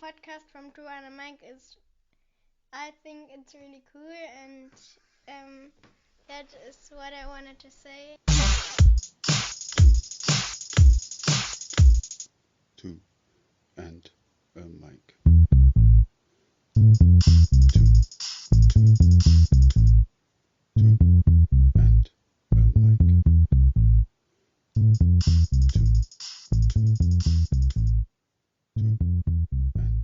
podcast from Drew and Mike is, I think it's really cool, and that is what I wanted to say. Two and a mic. Two, two, two, two and a mic. Two, two, two, two and a mic.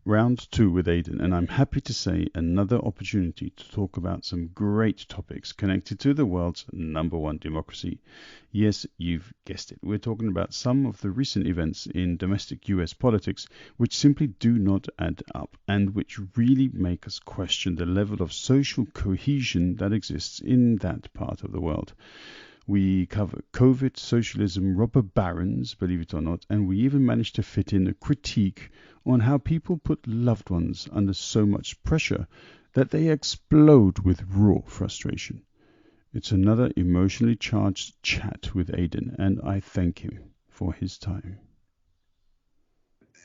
Round 2 with Aydan, and I'm happy to say another opportunity to talk about some great topics connected to the world's #1 democracy. Yes, you've guessed it. We're talking about some of the recent events in domestic US politics which simply do not add up and which really make us question the level of social cohesion that exists in that part of the world. We cover COVID, socialism, robber barons, believe it or not, and we even managed to fit in a critique on how people put loved ones under so much pressure that they explode with raw frustration. It's another emotionally charged chat with Aydan, and I thank him for his time.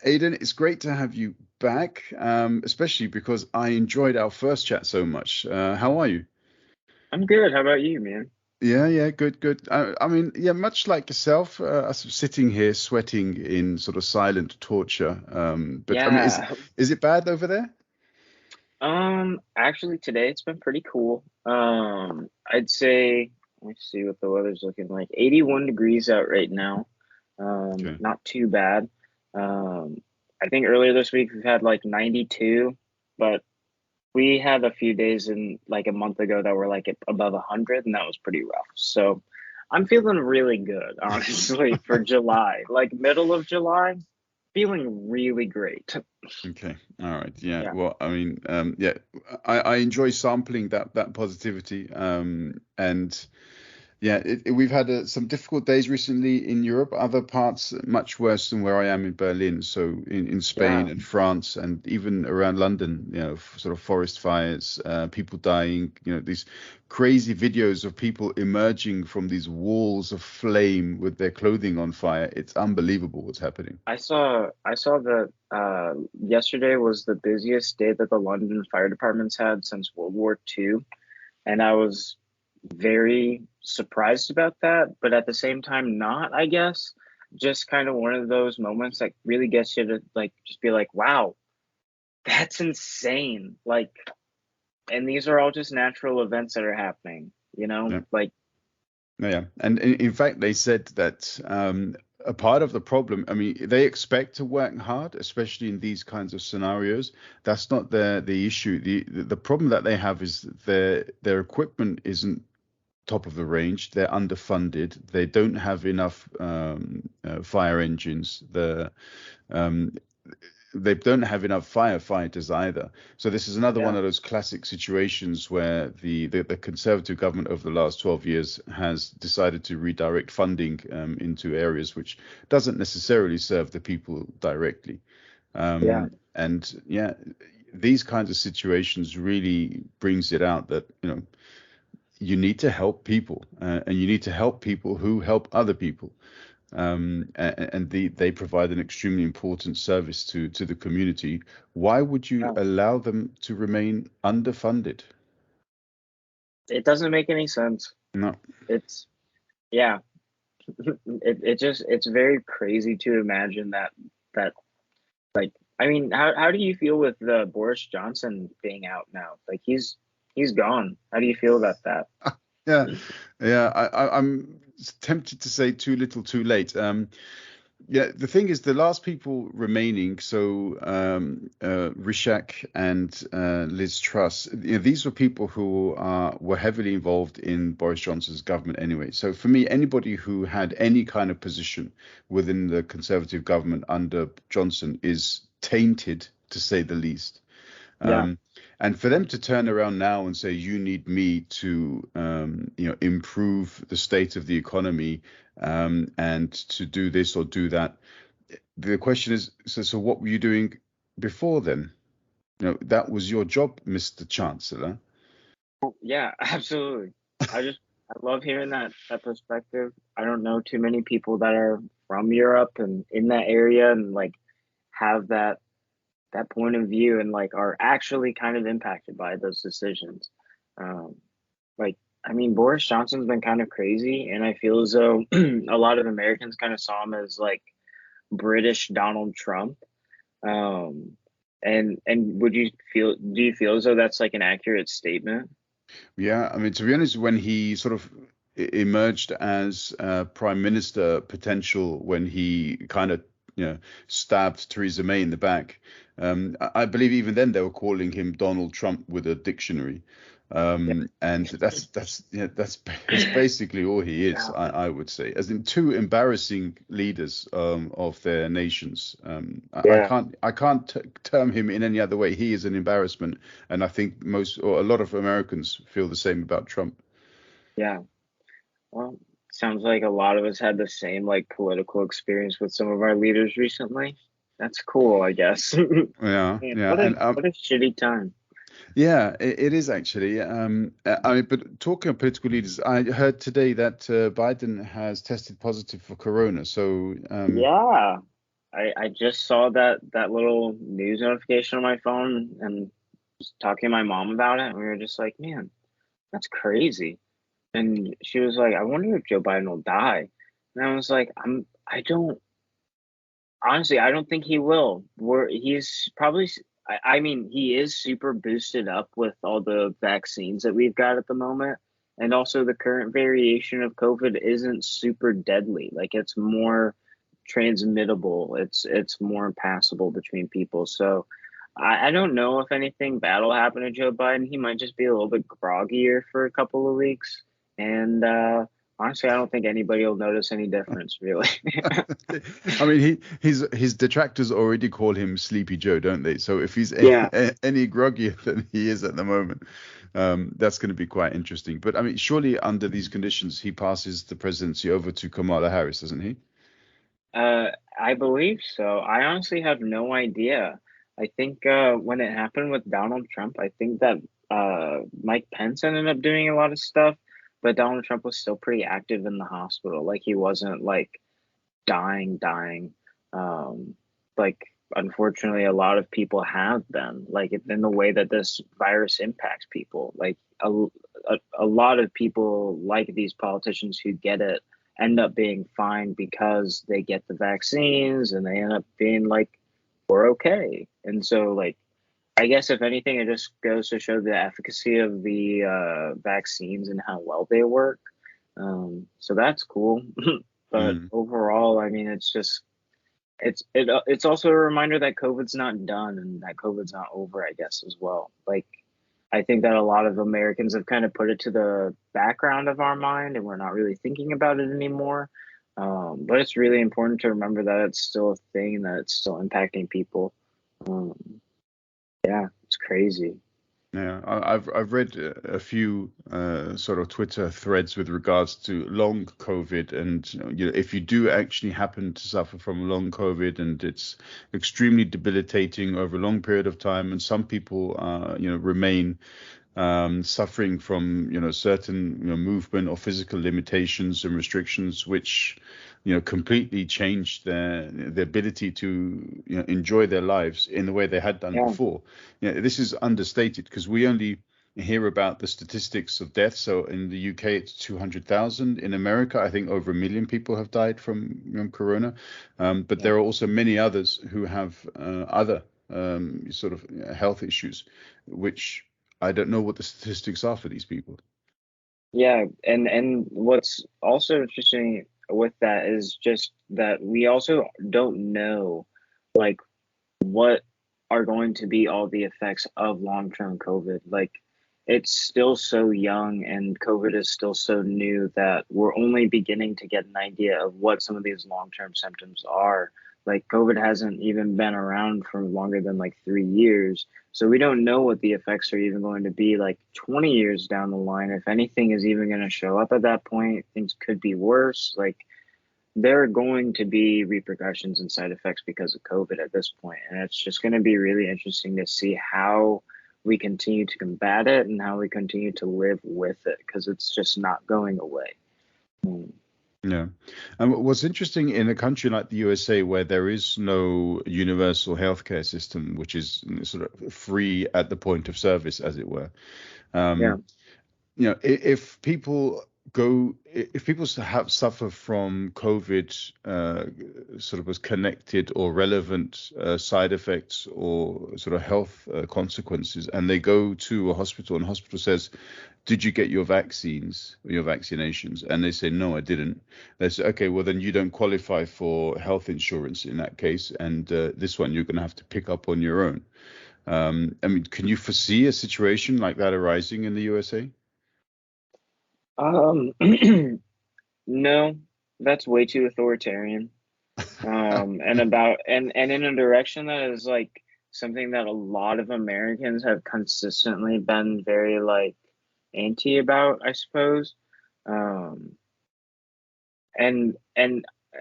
Aydan, it's great to have you back, especially because I enjoyed our first chat so much. How are you? I'm good. How about you, man? Yeah, good. I mean, yeah, much like yourself, us sitting here sweating in sort of silent torture. But I mean, Yeah. is it bad over there? Actually today it's been pretty cool. I'd say, let me see what the weather's looking like. 81 degrees out right now. Okay. Not too bad. I think earlier this week we've had like 92, but we had a few days in like a month ago that were like above 100, and that was pretty rough. So I'm feeling really good, honestly, for July. Like middle of July, feeling really great. Okay. All right. Yeah. Yeah. Well, I mean, yeah, I enjoy sampling that positivity. And yeah, we've had some difficult days recently in Europe. Other parts much worse than where I am in Berlin. So in Spain Yeah. and France and even around London, sort of forest fires, people dying. These crazy videos of people emerging from these walls of flame with their clothing on fire. It's unbelievable what's happening. I saw that yesterday was the busiest day that the London fire departments had since World War II, and I was very surprised about that, but at the same time not, I guess. Just kind of one of those moments that really gets you to like just be like, wow, that's insane. Like, and these are all just natural events that are happening, Yeah. Like, Yeah, and in fact, they said that a part of the problem, I mean, they expect to work hard, especially in these kinds of scenarios. That's not the issue. The problem that they have is their equipment isn't top of the range. They're underfunded. They don't have enough fire engines. Um, they don't have enough firefighters either. So this is another one yeah, of those classic situations where the Conservative government over the last 12 years has decided to redirect funding into areas which doesn't necessarily serve the people directly. yeah, And yeah, these kinds of situations really brings it out that, you need to help people, and you need to help people who help other people. And they provide an extremely important service to the community. Why would you yeah. allow them to remain underfunded? It doesn't make any sense. No. It's yeah. It's very crazy to imagine that like, I mean, how do you feel with the Boris Johnson being out now? Like he's gone. How do you feel about that? Yeah, yeah. I'm tempted to say too little, too late. Yeah, the thing is, the last people remaining, so Rishak and Liz Truss, these were people who were heavily involved in Boris Johnson's government anyway. So for me, anybody who had any kind of position within the Conservative government under Johnson is tainted, to say the least. Yeah. Um, and for them to turn around now and say, you need me to, improve the state of the economy, and to do this or do that. The question is, so what were you doing before then? that was your job, Mr. Chancellor. Yeah, absolutely. I love hearing that perspective. I don't know too many people that are from Europe and in that area and like have that point of view and like are actually kind of impacted by those decisions. Um, like I mean, Boris Johnson's been kind of crazy, and I feel as though a lot of Americans kind of saw him as like British Donald Trump. Um, and do you feel as though that's like an accurate statement? Yeah, I mean, to be honest, when he sort of emerged as prime minister potential, when he kind of, stabbed Theresa May in the back, I believe even then they were calling him Donald Trump with a dictionary. And that's basically all he is, Yeah. I would say, as in two embarrassing leaders of their nations. Yeah. I can't term him in any other way. He is an embarrassment, and I think most or a lot of Americans feel the same about Trump. Yeah. Well, sounds like a lot of us had the same like political experience with some of our leaders recently. That's cool, I guess. Yeah, Man, yeah, and what a shitty time. yeah, it is actually. I mean, but talking of political leaders, I heard today that Biden has tested positive for corona. So, Yeah. I just saw that little news notification on my phone and was talking to my mom about it, and we were just like, man, that's crazy. And she was like, I wonder if Joe Biden will die. And I was like, I don't honestly, I don't think he will. He's probably, I mean, he is super boosted up with all the vaccines that we've got at the moment. And also, the current variation of COVID isn't super deadly. Like, it's more transmittable, it's more passable between people. So, I don't know if anything bad will happen to Joe Biden. He might just be a little bit groggier for a couple of weeks. And honestly, I don't think anybody will notice any difference, really. I mean, his detractors already call him Sleepy Joe, don't they? So if he's Yeah. any groggier than he is at the moment, that's going to be quite interesting. But I mean, surely under these conditions, he passes the presidency over to Kamala Harris, doesn't he? I believe so. I honestly have no idea. I think when it happened with Donald Trump, I think that Mike Pence ended up doing a lot of stuff, but Donald Trump was still pretty active in the hospital. Like he wasn't like dying. Um, like unfortunately, a lot of people have been like in the way that this virus impacts people. Like a lot of people like these politicians who get it end up being fine because they get the vaccines and they end up being like we're okay. And so like I guess if anything, it just goes to show the efficacy of the vaccines and how well they work. So that's cool. But Mm. overall, I mean, it's just it's also a reminder that COVID's not done and that COVID's not over, I guess, as well. Like I think that a lot of Americans have kind of put it to the background of our mind and we're not really thinking about it anymore. But it's really important to remember that it's still a thing and that it's still impacting people. Um, yeah, it's crazy. Yeah, I've read a few sort of Twitter threads with regards to long COVID, and if you do actually happen to suffer from long COVID, and it's extremely debilitating over a long period of time, and some people remain suffering from certain movement or physical limitations and restrictions, which completely changed their ability to enjoy their lives in the way they had done Yeah, before. This is understated because we only hear about the statistics of death. So in the UK, it's 200,000. In America, I think over 1 million people have died from corona. But yeah. there are also many others who have other sort of health issues, which I don't know what the statistics are for these people. Yeah, and what's also interesting with that is just that we also don't know like what are going to be all the effects of long-term COVID. Like it's still so young and COVID is still so new that we're only beginning to get an idea of what some of these long-term symptoms are. Like COVID hasn't even been around for longer than like 3 years. So we don't know what the effects are even going to be like 20 years down the line. If anything is even going to show up at that point, things could be worse. Like there are going to be repercussions and side effects because of COVID at this point, and it's just going to be really interesting to see how we continue to combat it and how we continue to live with it, because it's just not going away. Yeah. And what's interesting in a country like the USA, where there is no universal healthcare system, which is sort of free at the point of service, as it were. Yeah. If people suffer from COVID, sort of as connected or relevant side effects or sort of health consequences, and they go to a hospital and the hospital says, did you get your vaccines or your vaccinations? And they say, no, I didn't. They say, okay, well, then you don't qualify for health insurance in that case. And this one you're going to have to pick up on your own. I mean, can you foresee a situation like that arising in the USA? No, that's way too authoritarian. And in a direction that is like something that a lot of Americans have consistently been very like anti about, I suppose. And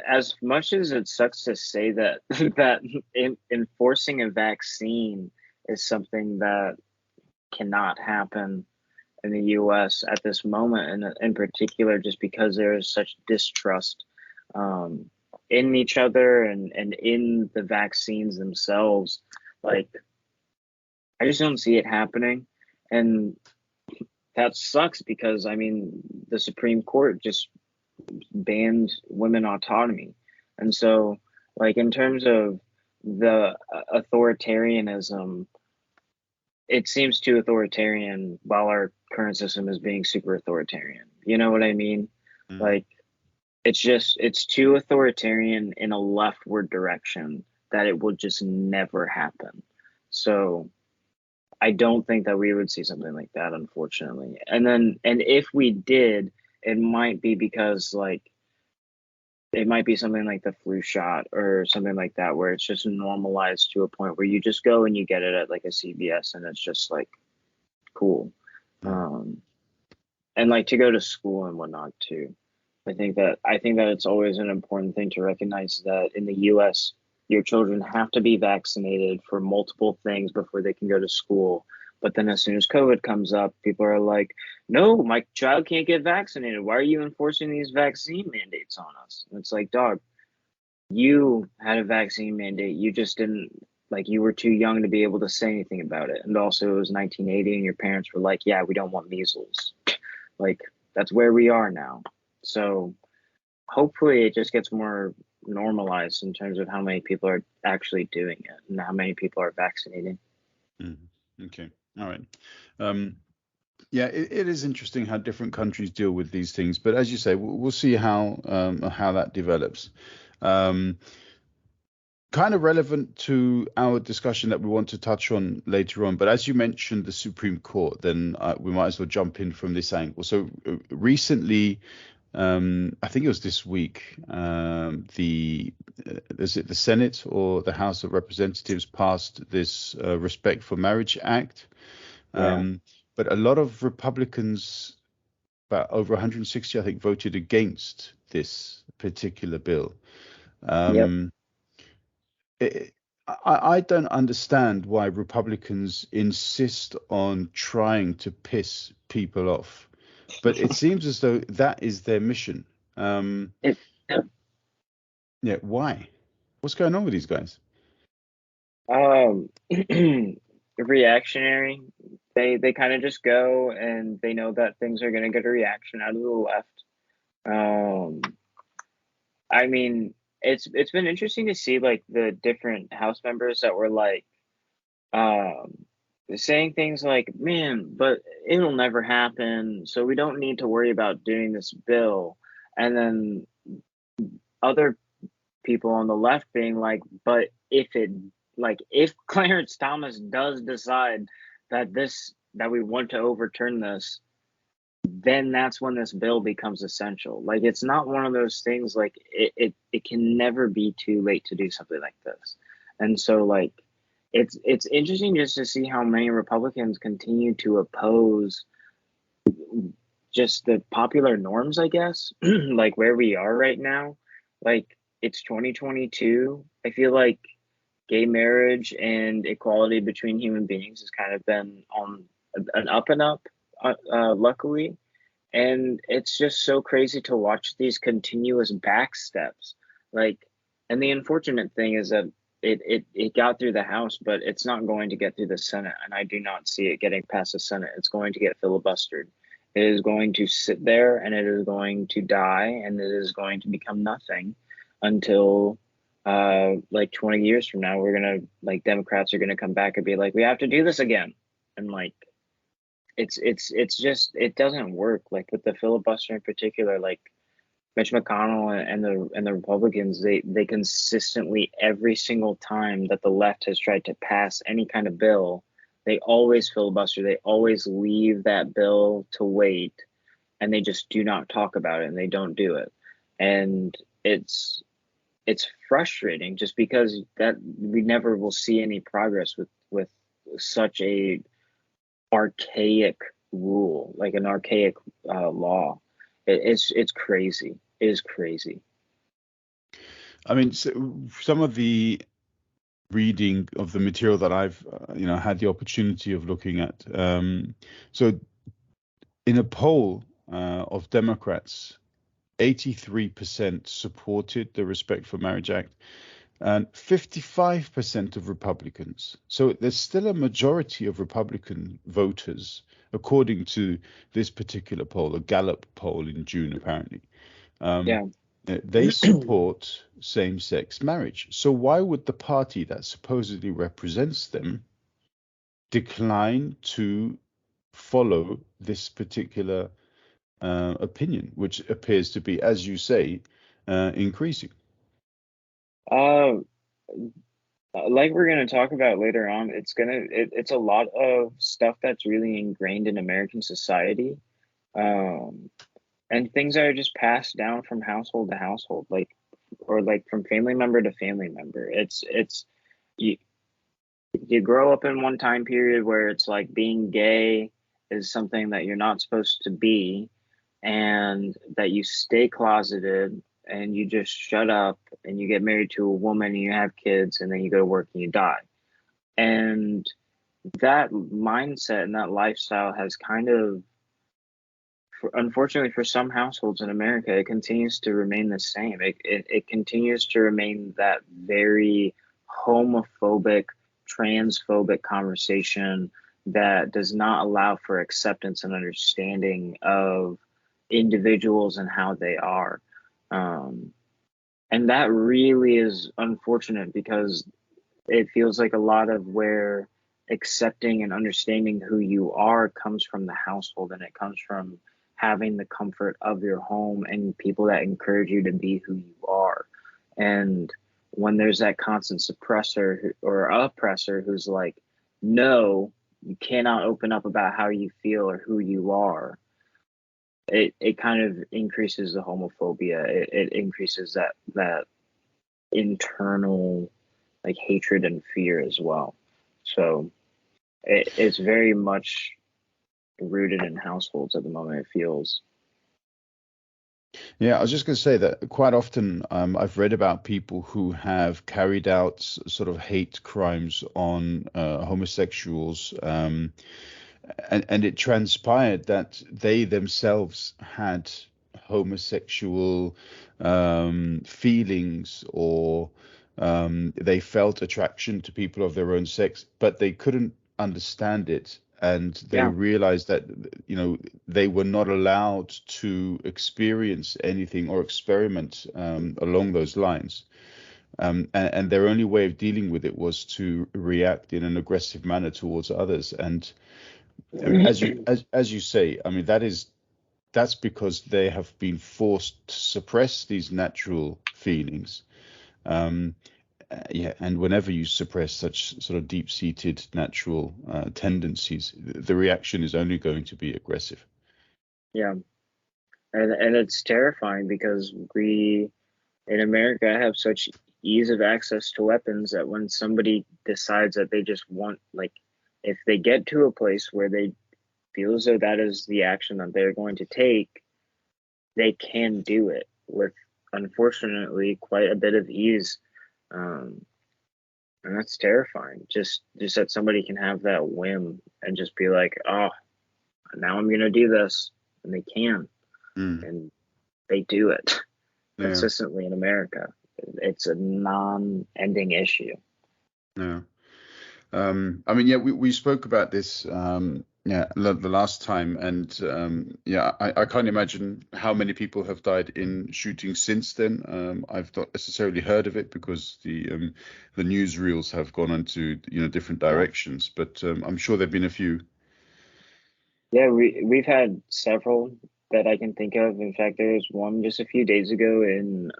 as much as it sucks to say that that enforcing a vaccine is something that cannot happen in the U.S. at this moment, and in particular, just because there is such distrust in each other and in the vaccines themselves. Like, I just don't see it happening, and that sucks because, I mean, the Supreme Court just banned women autonomy, and so, like, in terms of the authoritarianism, it seems too authoritarian while our current system is being super authoritarian. You know what I mean? Mm. Like, it's too authoritarian in a leftward direction that it will just never happen. So I don't think that we would see something like that, unfortunately. And if we did, it might be because, like, it might be something like the flu shot or something like that, where it's just normalized to a point where you just go and you get it at like a CVS and it's just like cool. And like to go to school and whatnot too. I think that it's always an important thing to recognize that in the US, your children have to be vaccinated for multiple things before they can go to school. But then as soon as COVID comes up, people are like, no, my child can't get vaccinated. Why are you enforcing these vaccine mandates on us? And it's like, dog, you had a vaccine mandate. You just didn't, like, you were too young to be able to say anything about it. And also it was 1980 and your parents were like, yeah, we don't want measles. Like, that's where we are now. So hopefully it just gets more normalized in terms of how many people are actually doing it and how many people are vaccinating. Okay. All right. Yeah, it is interesting how different countries deal with these things, but as you say, we'll see how that develops. Kind of relevant to our discussion that we want to touch on later on, but as you mentioned the Supreme Court, then we might as well jump in from this angle. So recently, I think it was this week, is it the Senate or the House of Representatives passed this Respect for Marriage Act. But a lot of Republicans, about over 160, I think, voted against this particular bill. I don't understand why Republicans insist on trying to piss people off, but it seems as though that is their mission. Yeah, why? What's going on with these guys? Reactionary. They kind of just go and they know that things are going to get a reaction out of the left. I mean, it's been interesting to see like the different House members that were like saying things like, man, but it'll never happen, so we don't need to worry about doing this bill. And then other people on the left being like, but if Clarence Thomas does decide that we want to overturn this, then that's when this bill becomes essential. Like, it's not one of those things, like it can never be too late to do something like this. And so like it's interesting just to see how many Republicans continue to oppose just the popular norms, I guess, like where we are right now. like it's 2022. I feel like gay marriage and equality between human beings has kind of been on an up and up, luckily. And it's just so crazy to watch these continuous back steps. Like, and the unfortunate thing is that it got through the House, but it's not going to get through the Senate. And I do not see it getting past the Senate. It's going to get filibustered. It is going to sit there and it is going to die and it is going to become nothing until like 20 years from now, we're gonna like Democrats are gonna come back and be like, we have to do this again. And like it's just it doesn't work. Like with the filibuster in particular, like Mitch McConnell and the Republicans, they consistently every single time that the left has tried to pass any kind of bill, they always filibuster. They always leave that bill to wait, and they just do not talk about it and they don't do it. And it's frustrating just because that we never will see any progress with such a archaic rule, like an archaic law. It's crazy. It is crazy. I mean, so some of the reading of the material that I've had the opportunity of looking at. So in a poll of Democrats, 83% supported the Respect for Marriage Act and 55% of Republicans. So there's still a majority of Republican voters, according to this particular poll, a Gallup poll in June, apparently. Yeah. They support same-sex marriage. So why would the party that supposedly represents them decline to follow this particular opinion, which appears to be, as you say, increasing? Uh, like we're gonna talk about later on, it's a lot of stuff that's really ingrained in American society, and things that are just passed down from household to household, like or like from family member to family member. It's you, you grow up in one time period where it's like being gay is something that you're not supposed to be, and that you stay closeted and you just shut up and you get married to a woman and you have kids and then you go to work and you die. And that mindset and that lifestyle has kind of, unfortunately for some households in America, it continues to remain the same. It continues to remain that very homophobic, transphobic conversation that does not allow for acceptance and understanding of individuals and how they are. And that really is unfortunate because it feels like a lot of where accepting and understanding who you are comes from the household, and it comes from having the comfort of your home and people that encourage you to be who you are. And when there's that constant suppressor or oppressor who's like, no, you cannot open up about how you feel or who you are, it kind of increases the homophobia. It increases that internal like hatred and fear as well. So it's very much rooted in households at the moment, it feels. Yeah, I was just going to say that quite often I've read about people who have carried out sort of hate crimes on homosexuals, and it transpired that they themselves had homosexual feelings, or they felt attraction to people of their own sex, but they couldn't understand it. And they Yeah. realized that, they were not allowed to experience anything or experiment along those lines. And their only way of dealing with it was to react in an aggressive manner towards others. And I mean, as you say, I mean, that's because they have been forced to suppress these natural feelings. Yeah, and whenever you suppress such sort of deep-seated natural tendencies, the reaction is only going to be aggressive. Yeah. And it's terrifying because we in America have such ease of access to weapons that when somebody decides that they just want, like, if they get to a place where they feel as though that is the action that they're going to take, they can do it with unfortunately quite a bit of ease. Um, and that's terrifying. Just that somebody can have that whim and just be like, oh, now I'm gonna do this, and they can, Mm. and they do it Yeah. consistently in America. It's a non-ending issue. Yeah. I mean, yeah, we spoke about this, yeah, the last time, and yeah, I can't imagine how many people have died in shootings since then. I've not necessarily heard of it because the newsreels have gone into different Yeah. directions, but I'm sure there've been a few. Yeah, we've had several that I can think of. In fact, there was one just a few days ago in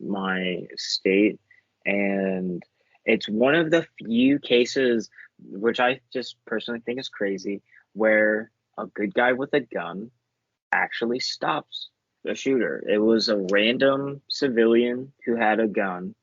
my state, and it's one of the few cases, which I just personally think is crazy, where a good guy with a gun actually stops a shooter. It was a random civilian who had a gun,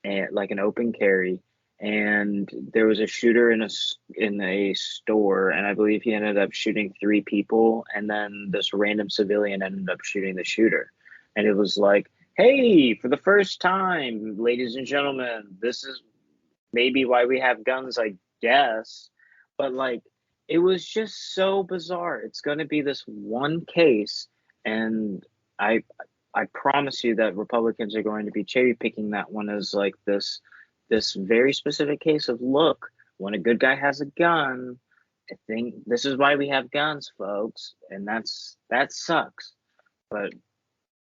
and like an open carry, and there was a shooter in a store, and I believe he ended up shooting three people, and then this random civilian ended up shooting the shooter. And it was like, hey, for the first time, ladies and gentlemen, this is maybe why we have guns, I guess. But like, it was just so bizarre. It's going to be this one case, and I I promise you that Republicans are going to be cherry picking that one as like this very specific case of, look, when a good guy has a gun, I think this is why we have guns, folks, and that sucks. But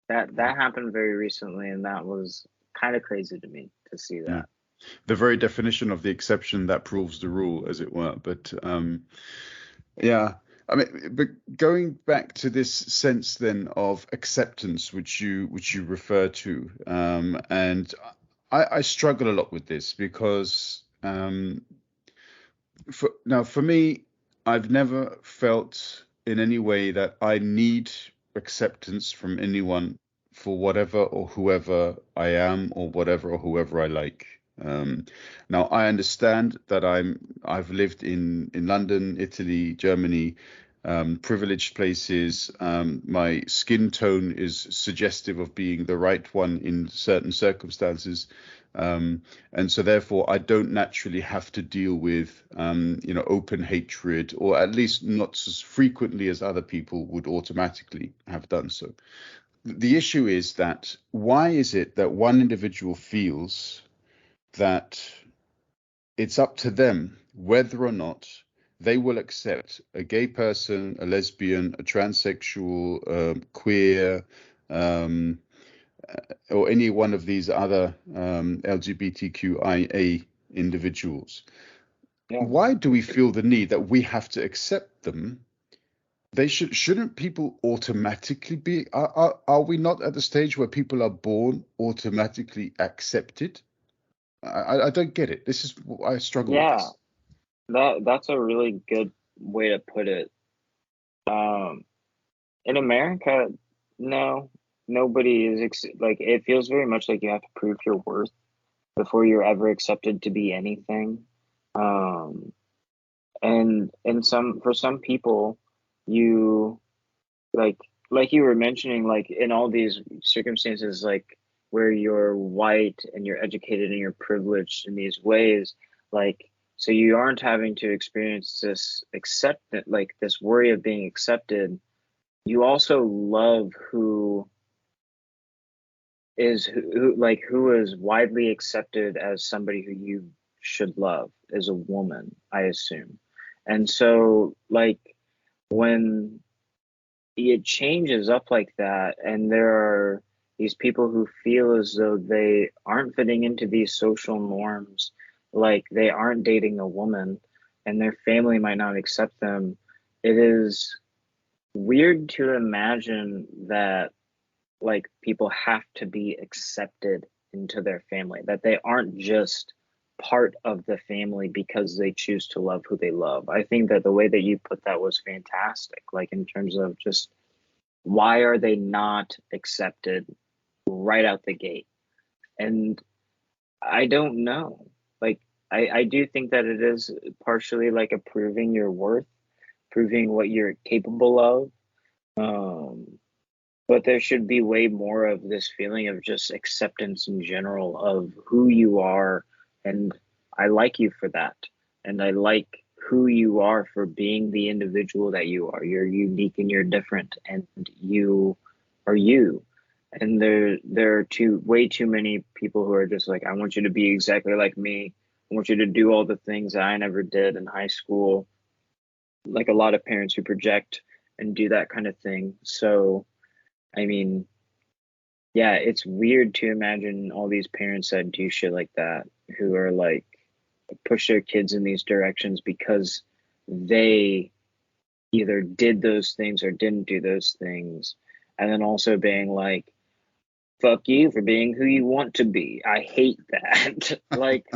that happened very recently, and that was kind of crazy to me to see Yeah, that. the very definition of the exception that proves the rule, as it were. But yeah, I mean, but going back to this sense then of acceptance, which you refer to, and I struggle a lot with this because for me, I've never felt in any way that I need acceptance from anyone for whatever or whoever I am, or whatever or whoever I like. Now I understand that I've lived in London, Italy, Germany, privileged places. My skin tone is suggestive of being the right one in certain circumstances. And so therefore I don't naturally have to deal with open hatred, or at least not as frequently as other people would automatically have done so. The issue is that, why is it that one individual feels that it's up to them whether or not they will accept a gay person, a lesbian, a transsexual, queer, um, or any one of these other LGBTQIA individuals? Yeah. Why do we feel the need that we have to accept them? Shouldn't people automatically be? Are we not at the stage where people are born automatically accepted? I don't get it. This is I struggle with Yeah, this. that's a really good way to put it. Um, in America, no, nobody is like, it feels very much like you have to prove your worth before you're ever accepted to be anything. Um, and some for some people, you like like you were mentioning, like in all these circumstances, like where you're white and you're educated and you're privileged in these ways, like, so you aren't having to experience this like this worry of being accepted. You also love who is widely accepted as somebody who you should love, as a woman, I assume. And so like when it changes up like that, and there are these people who feel as though they aren't fitting into these social norms, like they aren't dating a woman, and their family might not accept them. It is weird to imagine that like people have to be accepted into their family, that they aren't just part of the family because they choose to love who they love. I think that the way that you put that was fantastic, like in terms of just why are they not accepted right out the gate? And I don't know. Like, I do think that it is partially like a proving your worth, proving what you're capable of. Um, But there should be way more of this feeling of just acceptance in general of who you are. And I like you for that. And I like who you are for being the individual that you are. You're unique and you're different, and you are you. And there are way too many people who are just like, I want you to be exactly like me. I want you to do all the things that I never did in high school. Like a lot of parents who project and do that kind of thing. So, I mean, yeah, it's weird to imagine all these parents that do shit like that, who are like push their kids in these directions because they either did those things or didn't do those things. And then also being like, fuck you for being who you want to be. I hate that. Like,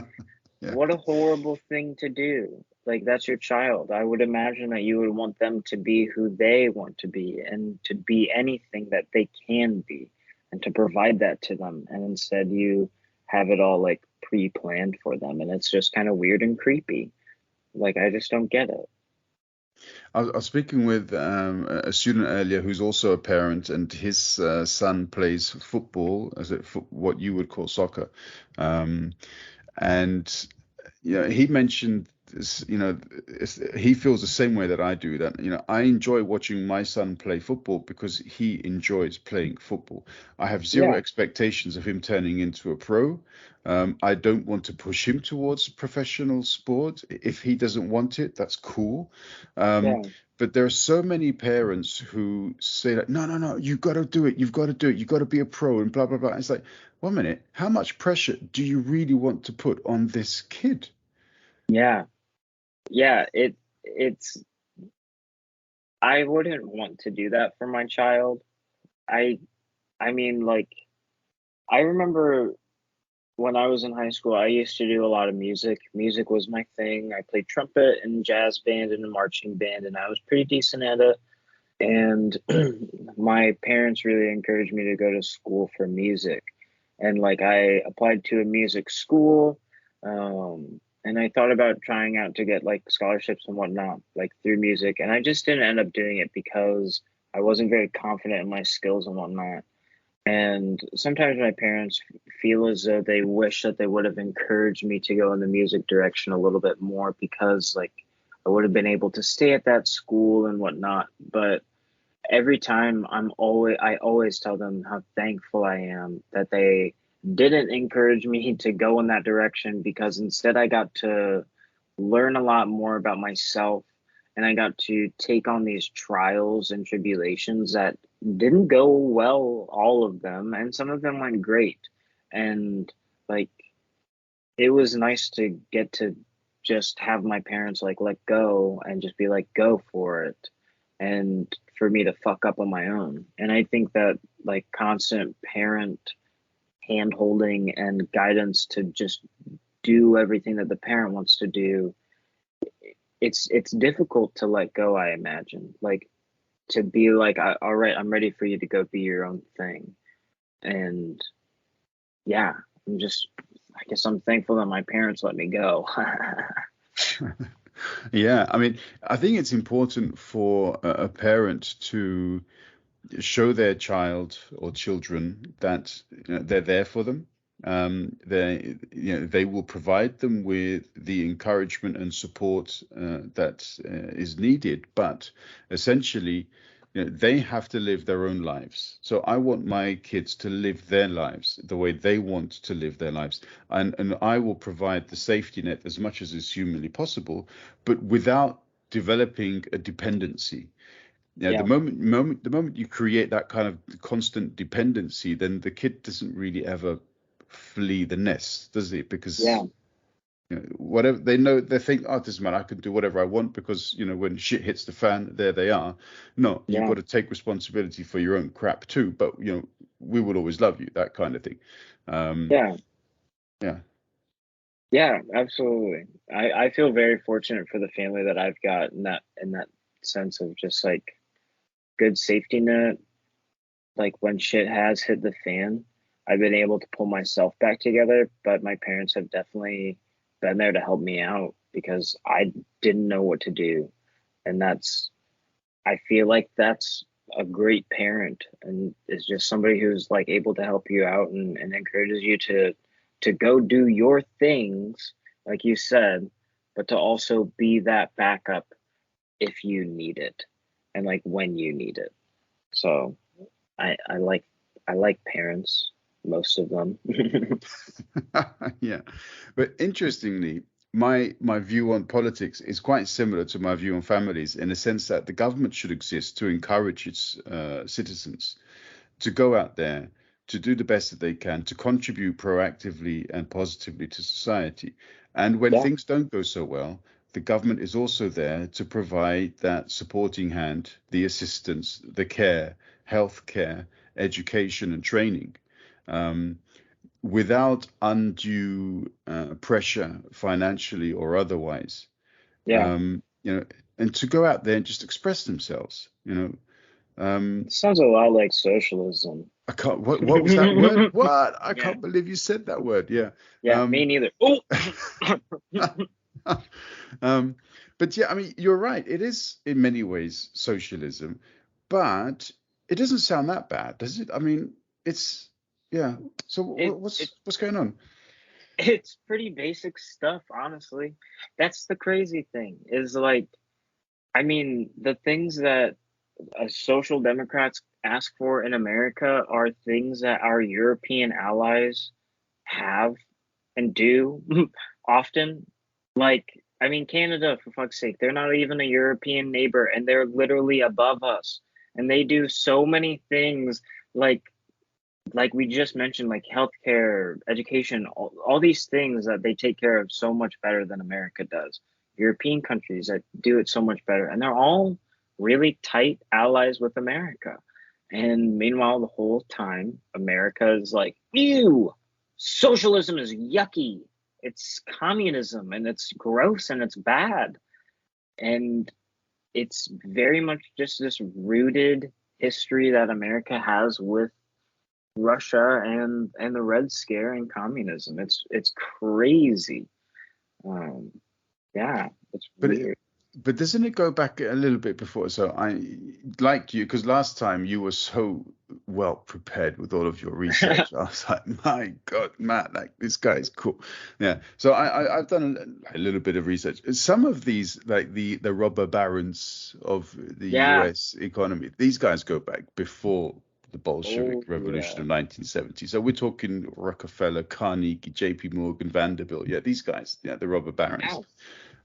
Yeah. what a horrible thing to do. Like, that's your child. I would imagine that you would want them to be who they want to be and to be anything that they can be and to provide that to them. And instead, you have it all like pre planned for them. And it's just kind of weird and creepy. Like, I just don't get it. I was speaking with a student earlier who's also a parent, and his son plays football, what you would call soccer. Um, and he mentioned this, he feels the same way that I do, that I enjoy watching my son play football because he enjoys playing football. I have zero Yeah, expectations of him turning into a pro. I don't want to push him towards professional sport. If he doesn't want it, that's cool. um, yeah, but there are so many parents who say that, no, no, no, you've got to do it, you've got to do it, you've got to be a pro, and blah blah blah. It's like, 1 minute, how much pressure do you really want to put on this kid? yeah, yeah. It's, I wouldn't want to do that for my child. I, I mean, like, I remember when I was in high school, I used to do a lot of music. Music was my thing. I played trumpet and jazz band and a marching band, and I was pretty decent at it. And my parents really encouraged me to go to school for music. And like I applied to a music school, and I thought about trying out to get like scholarships and whatnot, like through music. And I just didn't end up doing it because I wasn't very confident in my skills and whatnot. And sometimes my parents feel as though they wish that they would have encouraged me to go in the music direction a little bit more because, like, I would have been able to stay at that school and whatnot. But every time I always tell them how thankful I am that they didn't encourage me to go in that direction because instead I got to learn a lot more about myself and I got to take on these trials and tribulations that didn't go well, all of them, and some of them went great. And like it was nice to get to just have my parents like let go and just be like go for it and for me to fuck up on my own. And I think that like constant parent hand holding and guidance to just do everything that the parent wants to do, it's difficult to let go, I imagine. Like to be like, all right, I'm ready for you to go be your own thing. And yeah, I guess I'm thankful that my parents let me go. Yeah, I mean, I think it's important for a parent to show their child or children that they're there for them. They will provide them with the encouragement and support that is needed, but essentially, they have to live their own lives. So I want my kids to live their lives the way they want to live their lives, and I will provide the safety net as much as is humanly possible, but without developing a dependency. Yeah, The moment you create that kind of constant dependency, then the kid doesn't really ever flee the nest, does it? yeah, Because whatever they know, they think, oh, it doesn't matter, I can do whatever I want because when shit hits the fan, there they are. No, you've yeah, got to take responsibility for your own crap too. But we will always love you, that kind of thing. Um, yeah, yeah, yeah, absolutely. I feel very fortunate for the family that I've got in that sense of just like good safety net. Like when shit has hit the fan, I've been able to pull myself back together, but my parents have definitely been there to help me out because I didn't know what to do. And I feel like that's a great parent and is just somebody who's like able to help you out and encourages you to go do your things, like you said, but to also be that backup if you need it and like when you need it. So I like parents, most of them. Yeah, but interestingly, my view on politics is quite similar to my view on families in the sense that the government should exist to encourage its citizens to go out there, to do the best that they can, to contribute proactively and positively to society. And when Yeah, things don't go so well, the government is also there to provide that supporting hand, the assistance, the care, health care, education, and training. Um, Without undue pressure financially or otherwise, yeah. and to go out there and just express themselves. It sounds a lot like socialism. I can't. What was that word? What? I Yeah, can't believe you said that word. Yeah. yeah, me neither. Oh, Um, but yeah, I mean, you're right. It is in many ways socialism, but it doesn't sound that bad, does it? I mean, it's yeah. So it, it what's going on? it's pretty basic stuff, honestly. That's the crazy thing is like, I mean, the things that social democrats ask for in America are things that our European allies have and do often. Like, I mean, Canada, for fuck's sake, they're not even a European neighbor and they're literally above us. And they do so many things like we just mentioned, like healthcare, education, all these things that they take care of so much better than America does. European countries that do it so much better, and they're all really tight allies with America. And meanwhile, the whole time, America is like, ew, socialism is yucky. It's communism and it's gross and it's bad. And it's very much just this rooted history that America has with Russia and the Red Scare and communism. It's crazy. Um, yeah, it's But weird. but doesn't it go back a little bit before? So I liked you because last time you were so well prepared with all of your research. I was like, my God, Matt, like this guy is cool. Yeah. So I've done a little bit of research. Some of these, like the robber barons of the Yeah. U.S. economy, these guys go back before the Oh Bolshevik Revolution yeah. of 1970. So we're talking Rockefeller, Carnegie, J.P. Morgan, Vanderbilt. Yeah, these guys, yeah, the robber barons. Yeah.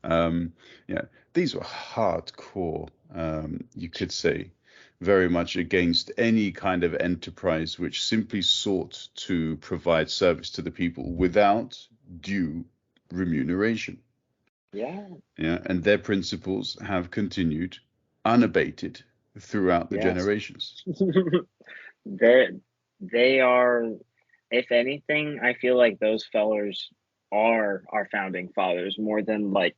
Um, yeah, these were hardcore, you could say, very much against any kind of enterprise which simply sought to provide service to the people without due remuneration. Yeah. Yeah, and their principles have continued unabated throughout the Yes. generations. they they are, if anything, I feel like those fellers are our founding fathers more than like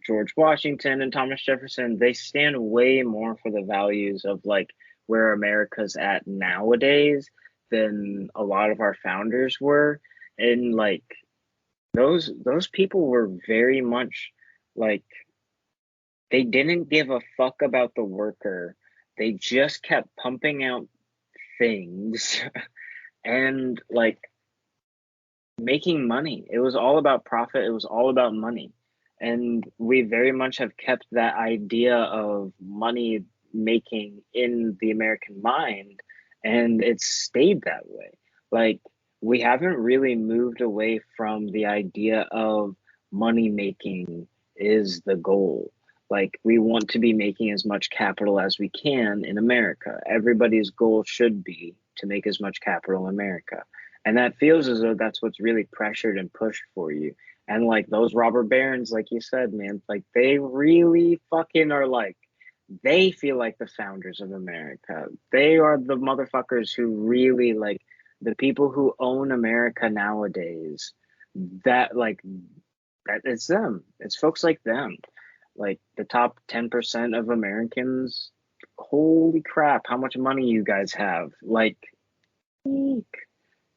George Washington and Thomas Jefferson. They stand way more for the values of like where America's at nowadays than a lot of our founders were. And like those people were very much like they didn't give a fuck about the worker. They just kept pumping out things and like making money. It was all about profit. It was all about money. And we very much have kept that idea of money making in the American mind, and it's stayed that way. Like, we haven't really moved away from the idea of money making is the goal. Like, we want to be making as much capital as we can in America. Everybody's goal should be to make as much capital in America, and that feels as though that's what's really pressured and pushed for you. And like those robber barons, like you said, man, like they really fucking are like, they feel like the founders of America. They are the motherfuckers who really like the people who own America nowadays. That like, that it's them. It's folks like them. Like the top 10% of Americans. Holy crap, how much money you guys have. Like, eek,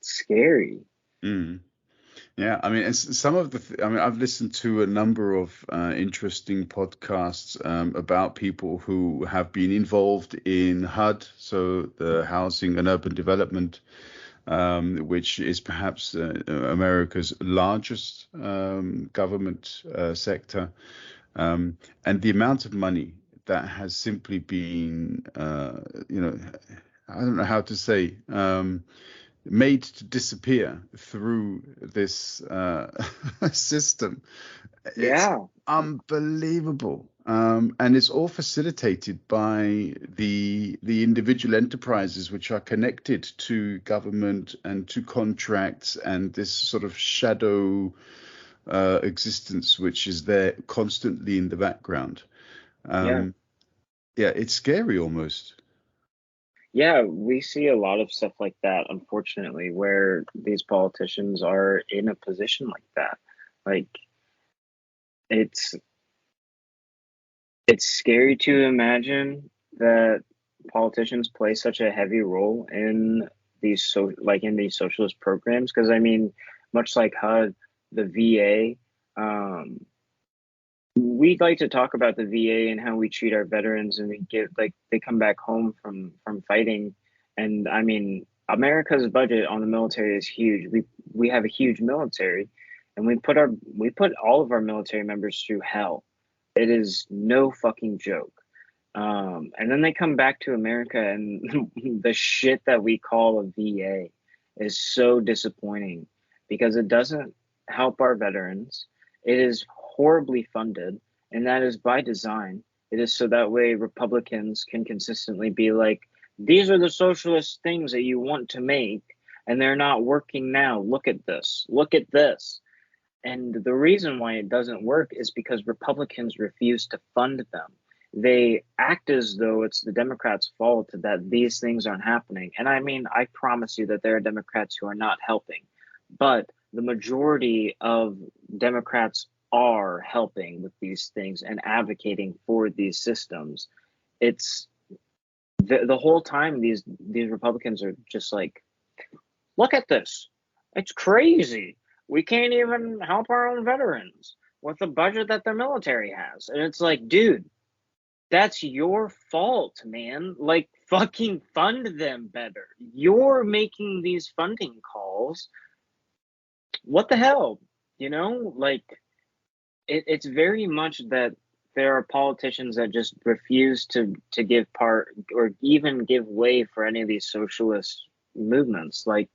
scary. Mm. Yeah, I mean, some of I mean, I've listened to a number of interesting podcasts about people who have been involved in HUD, so the Housing and Urban Development, which is perhaps America's largest government sector, and the amount of money that has simply been, I don't know how to say. Made to disappear through this system. It's Yeah, unbelievable. And it's all facilitated by the individual enterprises which are connected to government and to contracts and this sort of shadow existence which is there constantly in the background. yeah. Yeah, it's scary almost. Yeah, we see a lot of stuff like that, unfortunately, where these politicians are in a position like that. Like it's it's scary to imagine that politicians play such a heavy role in these socialist programs. Because I mean, much like HUD, the VA, we'd like to talk about the VA and how we treat our veterans, and we get like they come back home from fighting, and I mean America's budget on the military is huge. We have a huge military, and we put all of our military members through hell. It is no fucking joke. And then they come back to America, and the shit that we call a VA is so disappointing because it doesn't help our veterans. It is horribly funded, and that is by design. It is so that way Republicans can consistently be like, these are the socialist things that you want to make, and they're not working now. Look at this. Look at this. And the reason why it doesn't work is because Republicans refuse to fund them. They act as though it's the Democrats' fault that these things aren't happening. And I mean, I promise you that there are Democrats who are not helping, but the majority of Democrats are helping with these things and advocating for these systems. It's the whole time these Republicans are just like, look at this. It's crazy. We can't even help our own veterans with the budget that the military has. And it's like, dude, that's your fault, man. Like, fucking fund them better. You're making these funding calls. What the hell? You know, like, it's very much that there are politicians that just refuse to give part or even give way for any of these socialist movements. Like,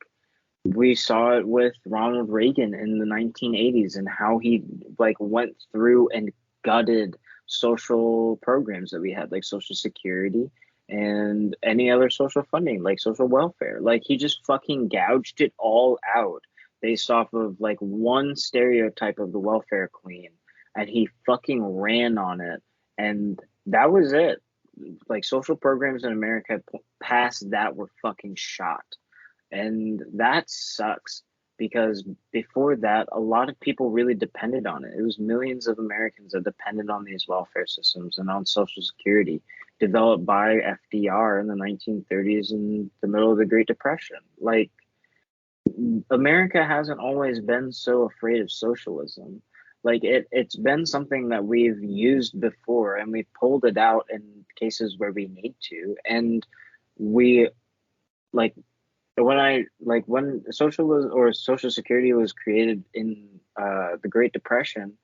we saw it with Ronald Reagan in the 1980s and how he like went through and gutted social programs that we had, like Social Security and any other social funding, like social welfare. Like he just fucking gouged it all out based off of like one stereotype of the welfare queen, and he fucking ran on it, and that was it. Like social programs in America past that were fucking shot, and that sucks because before that, a lot of people really depended on it. It was millions of Americans that depended on these welfare systems and on Social Security developed by FDR in the 1930s in the middle of the Great Depression. Like, America hasn't always been so afraid of socialism. Like, it's been something that we've used before, and we've pulled it out in cases where we need to. And we, like, when socialism or Social Security was created in the Great Depression,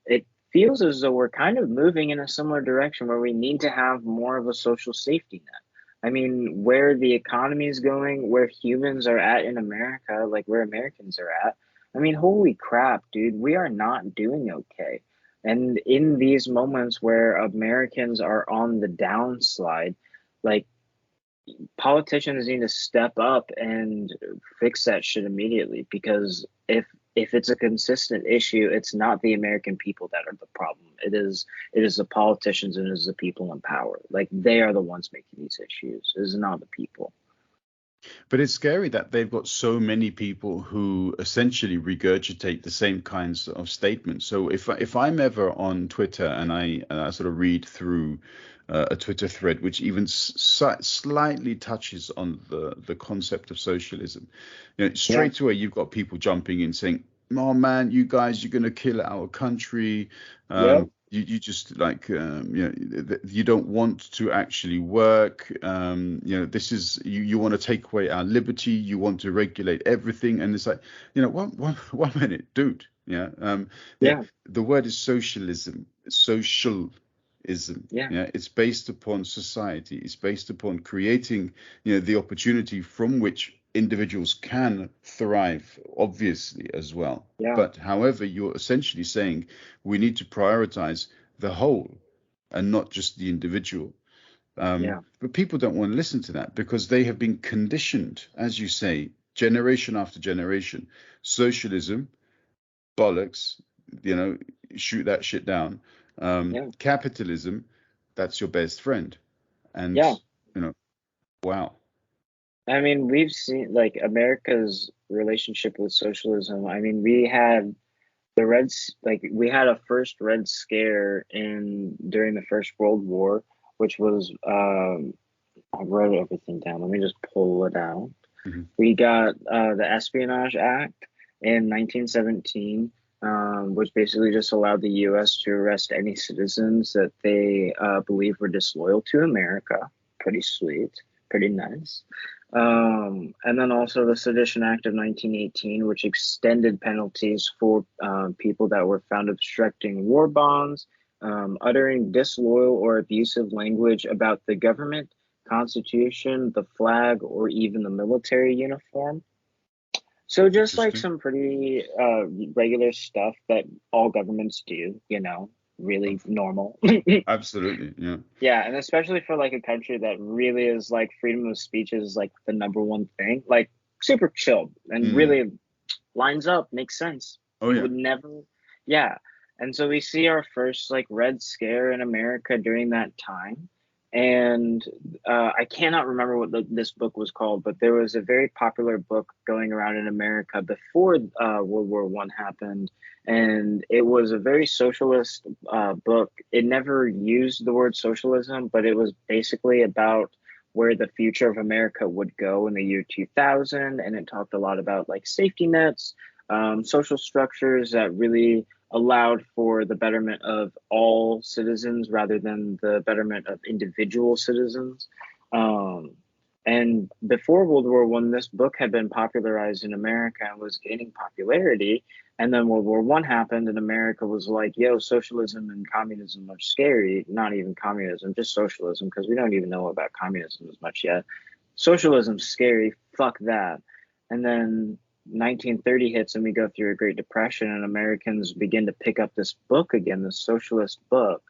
it feels as though we're kind of moving in a similar direction where we need to have more of a social safety net. I mean, where the economy is going, where humans are at in America, like where Americans are at. I mean, holy crap, dude, we are not doing okay. And in these moments where Americans are on the downslide, like politicians need to step up and fix that shit immediately, because if it's a consistent issue, it's not the American people that are the problem. It is the politicians and it is the people in power. Like, they are the ones making these issues. It is not the people. But it's scary that they've got so many people who essentially regurgitate the same kinds of statements. So if I'm ever on Twitter and I sort of read through a Twitter thread which even slightly touches on the concept of socialism, straight away you've got people jumping in saying, oh man, you guys, you're gonna kill our country. Yep. You just like you don't want to actually work. This is you want to take away our liberty. You want to regulate everything, and it's like one minute, dude. Yeah. The word is socialism. Socialism. Yeah. It's based upon society. It's based upon creating the opportunity from which individuals can thrive, obviously, as well. Yeah. But however, you're essentially saying we need to prioritize the whole and not just the individual. Yeah. But people don't want to listen to that because they have been conditioned, as you say, generation after generation. Socialism, bollocks, shoot that shit down. Yeah. Capitalism, that's your best friend. And, Yeah. wow. I mean, we've seen like America's relationship with socialism. I mean, we had we had a first Red Scare during the First World War, which was I wrote everything down. Let me just pull it out. Mhm. We got the Espionage Act in 1917, which basically just allowed the U.S. to arrest any citizens that they believe were disloyal to America. Pretty sweet, pretty nice. And then also the Sedition Act of 1918, which extended penalties for people that were found obstructing war bonds, uttering disloyal or abusive language about the government, Constitution, the flag, or even the military uniform. So just like Interesting. some pretty regular stuff that all governments do, really normal. Absolutely. Yeah. Yeah, and especially for like a country that really is like freedom of speech is like the number one thing, like super chill and Mm. really lines up, makes sense. Oh, You yeah. would never, yeah. And so we see our first like Red Scare in America during that time. And I cannot remember what this book was called, but there was a very popular book going around in America before World War One happened, and it was a very socialist book. It never used the word socialism, but it was basically about where the future of America would go in the year 2000, and it talked a lot about like safety nets, social structures that really allowed for the betterment of all citizens rather than the betterment of individual citizens. Um, and before World War One, this book had been popularized in America and was gaining popularity. And then World War One happened, and America was like, "Yo, socialism and communism are scary." Not even communism, just socialism, because we don't even know about communism as much yet. Socialism's scary. Fuck that. And then 1930 hits and we go through a Great Depression, and Americans begin to pick up this book again, this socialist book,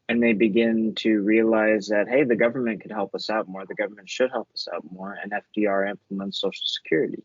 and they begin to realize that, hey, the government could help us out more. The government should help us out more. And FDR implements Social Security.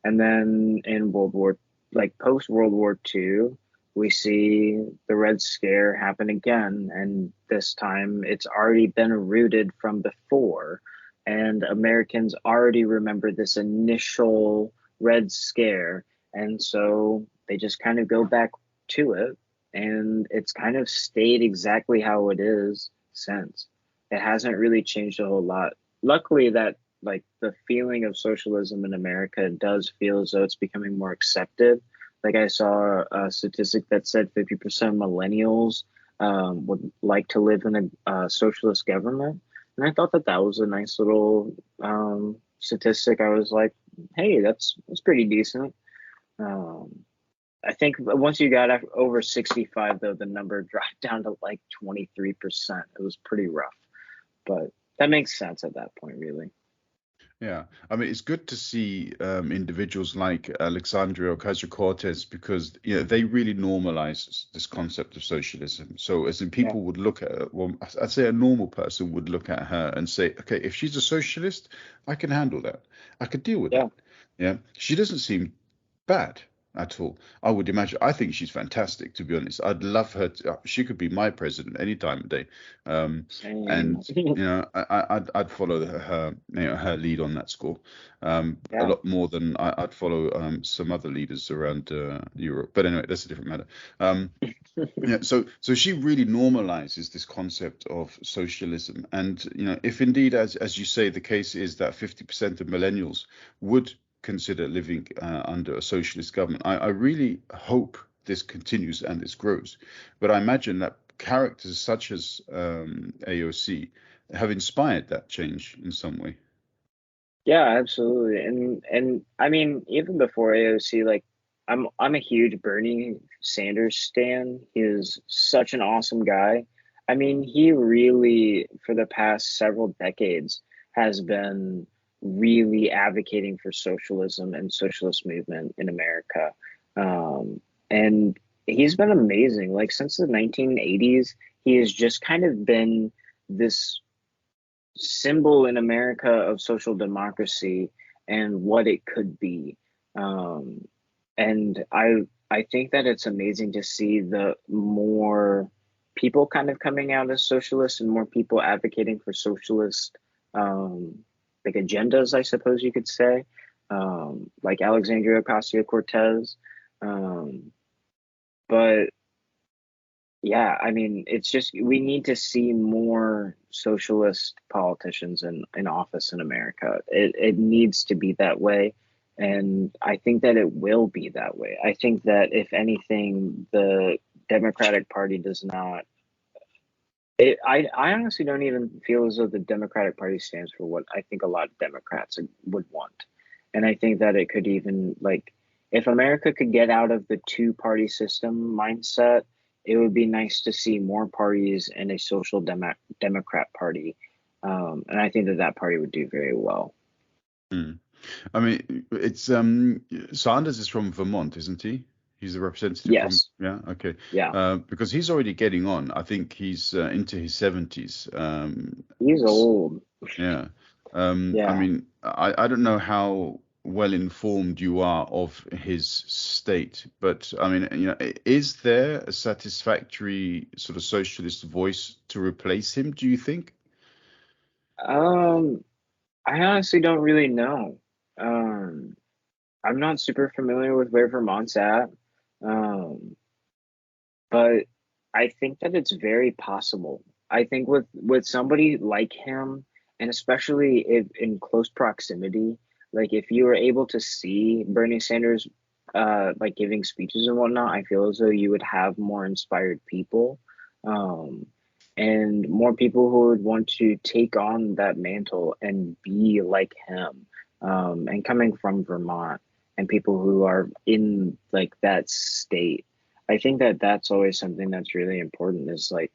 And then in post World War II, we see the Red Scare happen again. And this time it's already been rooted from before. And Americans already remember this initial Red Scare. And so they just kind of go back to it. And it's kind of stayed exactly how it is since. It hasn't really changed a whole lot. Luckily, that like the feeling of socialism in America does feel as though it's becoming more accepted. Like I saw a statistic that said 50% of millennials would like to live in a socialist government. And I thought that was a nice little statistic. I was like, hey, that's pretty decent. I think once you got over 65, though, the number dropped down to like 23%. It was pretty rough, but that makes sense at that point, really. Yeah, I mean, it's good to see individuals like Alexandria Ocasio-Cortez because they really normalize this concept of socialism. So as in Yeah, people would look at her, well, I'd say a normal person would look at her and say, okay, if she's a socialist, I can handle that. I could deal with yeah, that. Yeah, she doesn't seem bad at all. I would imagine. I think she's fantastic, to be honest. I'd love her. She could be my president any time of day. same. And I'd follow her lead on that score. A Yeah, lot more than I'd follow some other leaders around Europe. But anyway, that's a different matter. Yeah, so she really normalizes this concept of socialism, and if indeed, as you say, the case is that 50% of millennials would consider living under a socialist government. I really hope this continues and this grows. But I imagine that characters such as AOC have inspired that change in some way. Yeah, absolutely. And I mean, even before AOC, like I'm a huge Bernie Sanders stan. He is such an awesome guy. I mean, he really, for the past several decades, has been really advocating for socialism and socialist movement in America. And he's been amazing. Like since the 1980s, he has just kind of been this symbol in America of social democracy and what it could be. And I think that it's amazing to see the more people kind of coming out as socialists and more people advocating for socialist like agendas, I suppose you could say, like Alexandria Ocasio-Cortez. But yeah, I mean, it's just we need to see more socialist politicians in office in America. It needs to be that way. And I think that it will be that way. I think that if anything, the Democratic Party does not. I honestly don't even feel as though the Democratic Party stands for what I think a lot of Democrats would want. And I think that it could even, like, if America could get out of the two-party system mindset, it would be nice to see more parties and a social Democrat party. And I think that that party would do very well. I mean, it's Sanders is from Vermont, isn't he? He's a representative from, Yes. yeah, okay. Yeah. Because he's already getting on. I think he's into his 70s. He's old. Yeah. I Yeah. mean, I don't know how well informed you are of his state, but I mean, you know, is there a satisfactory sort of socialist voice to replace him, do you think? I honestly don't really know. Um, I'm not super familiar with where Vermont's at. Um, but I think that it's very possible. I think with somebody like him, and especially if in close proximity, like if you were able to see Bernie Sanders, like giving speeches and whatnot, I feel as though you would have more inspired people, um, and more people who would want to take on that mantle and be like him. And coming from Vermont and people who are in like that state. I think that that's always something that's really important is like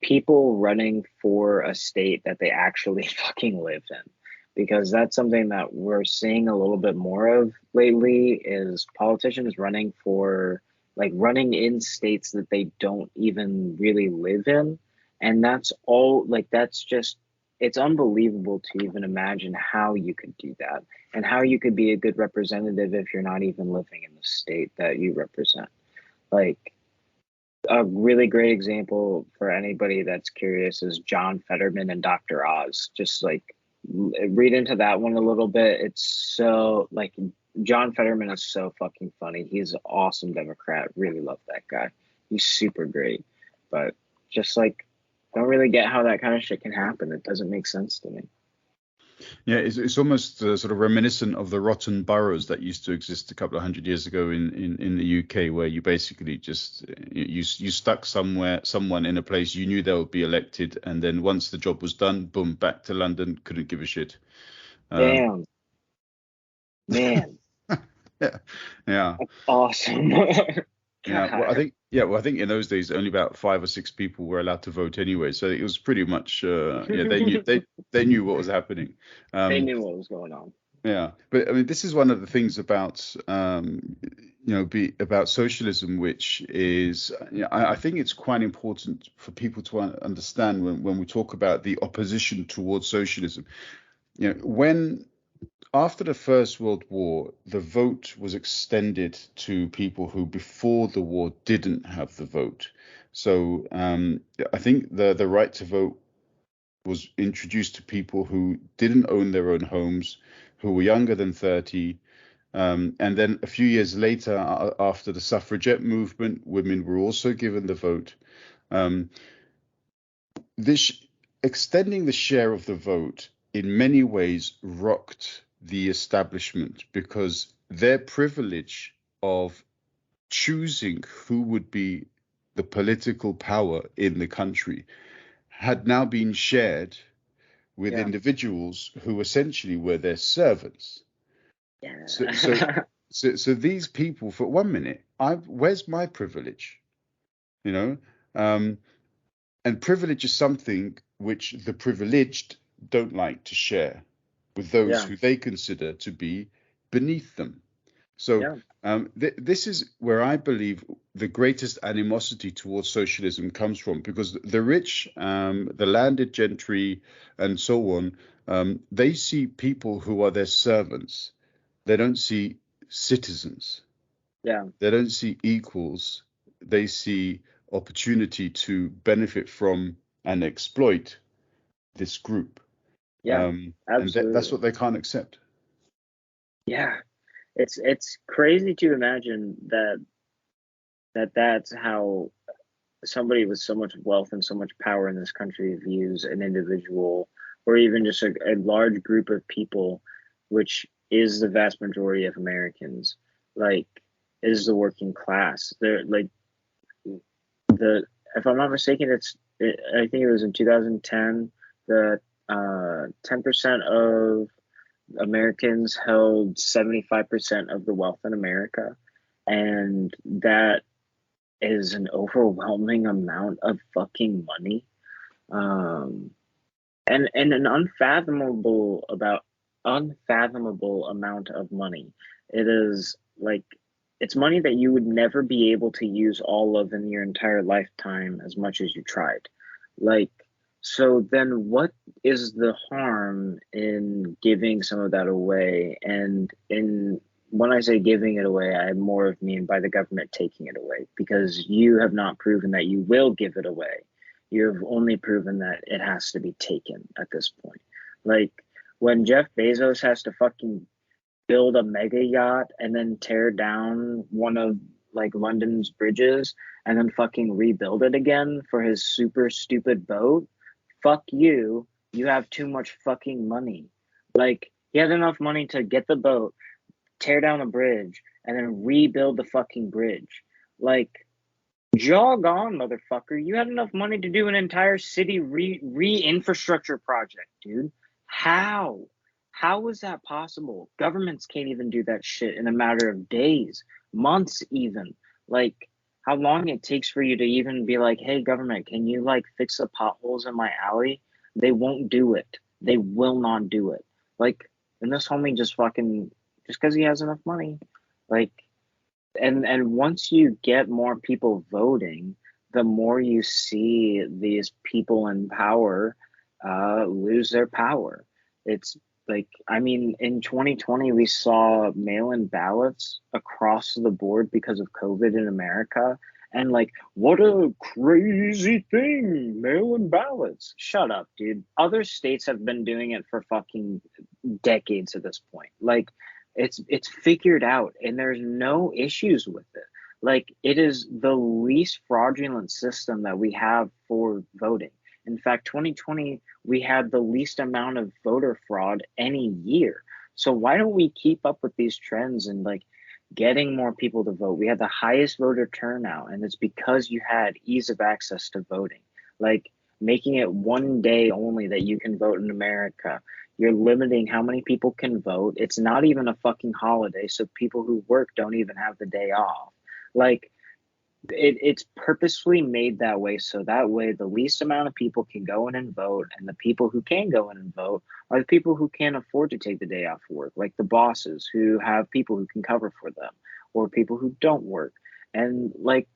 people running for a state that they actually fucking live in. Because that's something that we're seeing a little bit more of lately is politicians running for like running in states that they don't even really live in. And that's all like that's just it's unbelievable to even imagine how you could do that and how you could be a good representative if you're not even living in the state that you represent. Like a really great example for anybody that's curious is John Fetterman and Dr. Oz. Just like read into that one a little bit. It's so like John Fetterman is so fucking funny. He's an awesome Democrat. Really love that guy. He's super great. But just like don't really get how that kind of shit can happen. It doesn't make sense to me. Yeah, it's almost sort of reminiscent of the rotten boroughs that used to exist a couple of hundred years ago in the UK, where you basically just you stuck someone in a place you knew they would be elected, and then once the job was done, boom, back to London, couldn't give a shit. Damn, man, Yeah, yeah. awesome. Yeah, well, God, I think in those days only about 5 or 6 people were allowed to vote anyway, so it was pretty much yeah, they knew what was happening. they Um, knew what was going on. Yeah, but I mean, this is one of the things about about socialism, which is I think it's quite important for people to understand when we talk about the opposition towards socialism. You know, when after the First World War, the vote was extended to people who before the war didn't have the vote. So I think the right to vote was introduced to people who didn't own their own homes, who were younger than 30. And then a few years later, after the suffragette movement, women were also given the vote. Um, this extending the share of the vote in many ways rocked the establishment, because their privilege of choosing who would be the political power in the country had now been shared with Yeah. individuals who essentially were their servants. Yeah. So these people, for 1 minute, where's my privilege? You know, and privilege is something which the privileged don't like to share with those Yeah. who they consider to be beneath them. So Yeah. this is where I believe the greatest animosity towards socialism comes from, because the rich, the landed gentry, and so on, they see people who are their servants. They don't see citizens. Yeah. They don't see equals. They see opportunity to benefit from and exploit this group. Yeah. And that's Absolutely. what they can't accept. Yeah. It's crazy to imagine that's how somebody with so much wealth and so much power in this country views an individual, or even just a large group of people, which is the vast majority of Americans, like, is the working class. They're like, the if I'm not mistaken, I think it was in 2010, the 10% of Americans held 75% of the wealth in America, and that is an overwhelming amount of fucking money, um, and an unfathomable amount of money. It is like, it's money that you would never be able to use all of in your entire lifetime as much as you tried. Like, so then what is the harm in giving some of that away? And in when I say giving it away, I more mean by the government taking it away, because you have not proven that you will give it away. You've only proven that it has to be taken at this point. Like, when Jeff Bezos has to fucking build a mega yacht and then tear down one of like London's bridges and then fucking rebuild it again for his super stupid boat, fuck you. You have too much fucking money. Like, he had enough money to get the boat, tear down a bridge, and then rebuild the fucking bridge. Like, jog on, motherfucker. You had enough money to do an entire city re-infrastructure project, dude. How? How is that possible? Governments can't even do that shit in a matter of days, months even. Like, how long it takes for you to even be like, hey, government, can you like fix the potholes in my alley? They won't do it. They will not do it. Like, and this homie just fucking, just because he has enough money, like, and once you get more people voting, the more you see these people in power lose their power. It's like, I mean, in 2020 we saw mail-in ballots across the board because of COVID in America, and like, what a crazy thing, mail-in ballots. Shut up, dude. Other states have been doing it for fucking decades at this point. Like, it's figured out and there's no issues with it. Like, it is the least fraudulent system that we have for voting. In fact, 2020 we had the least amount of voter fraud any year. So why don't we keep up with these trends and like getting more people to vote? We had the highest voter turnout, and it's because you had ease of access to voting. Like, making it one day only that you can vote in America. You're limiting how many people can vote. It's not even a fucking holiday, so people who work don't even have the day off. Like, it's purposefully made that way, so that way the least amount of people can go in and vote, and the people who can go in and vote are the people who can't afford to take the day off work, like the bosses who have people who can cover for them, or people who don't work. And like,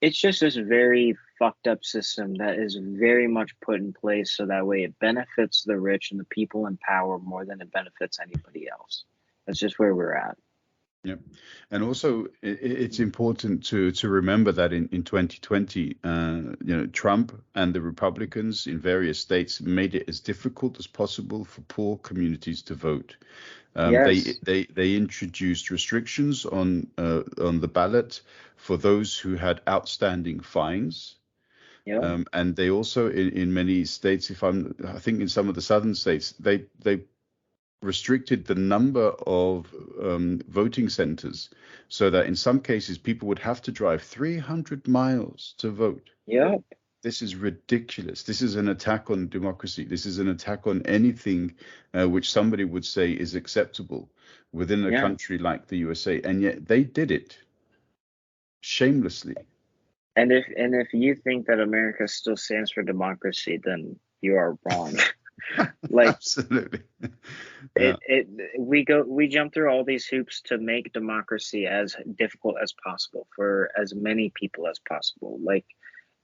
it's just this very fucked up system that is very much put in place so that way it benefits the rich and the people in power more than it benefits anybody else. That's just where we're at. Yeah, and also it's important to remember that in 2020, Trump and the Republicans in various states made it as difficult as possible for poor communities to vote. Yes. They introduced restrictions on the ballot for those who had outstanding fines. Yep. And they also in many states, I think in some of the southern states, they restricted the number of voting centers so that in some cases people would have to drive 300 miles to vote. Yep. This is ridiculous. This is an attack on democracy. This is an attack on anything which somebody would say is acceptable within a Yeah. country like the USA. And yet they did it shamelessly. And if you think that America still stands for democracy, then you are wrong. Like, Absolutely. Yeah. we jump through all these hoops to make democracy as difficult as possible for as many people as possible. Like,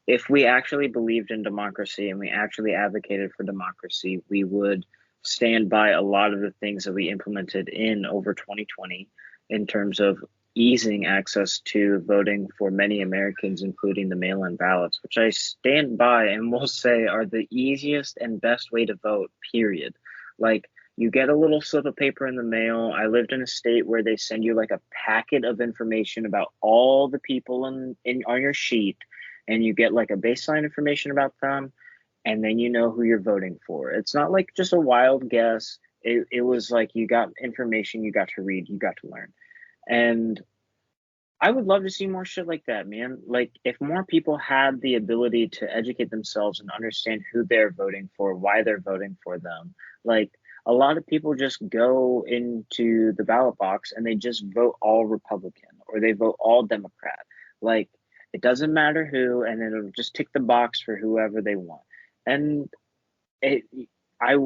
if we actually believed in democracy and we actually advocated for democracy, we would stand by a lot of the things that we implemented in over 2020 in terms of easing access to voting for many Americans, including the mail-in ballots, which I stand by and will say are the easiest and best way to vote, period. Like, you get a little slip of paper in the mail. I lived in a state where they send you like a packet of information about all the people in on your sheet, and you get like a baseline information about them, and then you know who you're voting for. It's not like just a wild guess. It was like you got information, you got to read, you got to learn. And I would love to see more shit like that, man. Like, if more people had the ability to educate themselves and understand who they're voting for, why they're voting for them. Like, a lot of people just go into the ballot box and they just vote all Republican or they vote all Democrat. Like, it doesn't matter who, and it'll just tick the box for whoever they want. And it, I,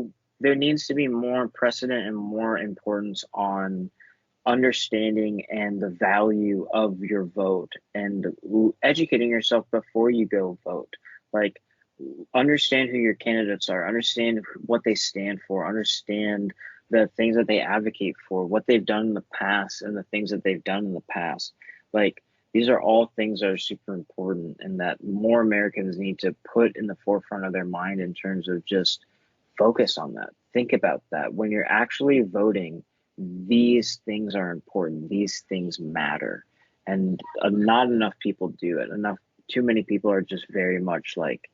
there needs to be more precedent and more importance on understanding and the value of your vote and educating yourself before you go vote. Like, understand who your candidates are, understand what they stand for, understand the things that they advocate for, what they've done in the past and the things that they've done in the past. Like, these are all things that are super important and that more Americans need to put in the forefront of their mind in terms of just focus on that. Think about that. When you're actually voting, these things are important. These things matter. And not enough people do it. Too many people are just very much like,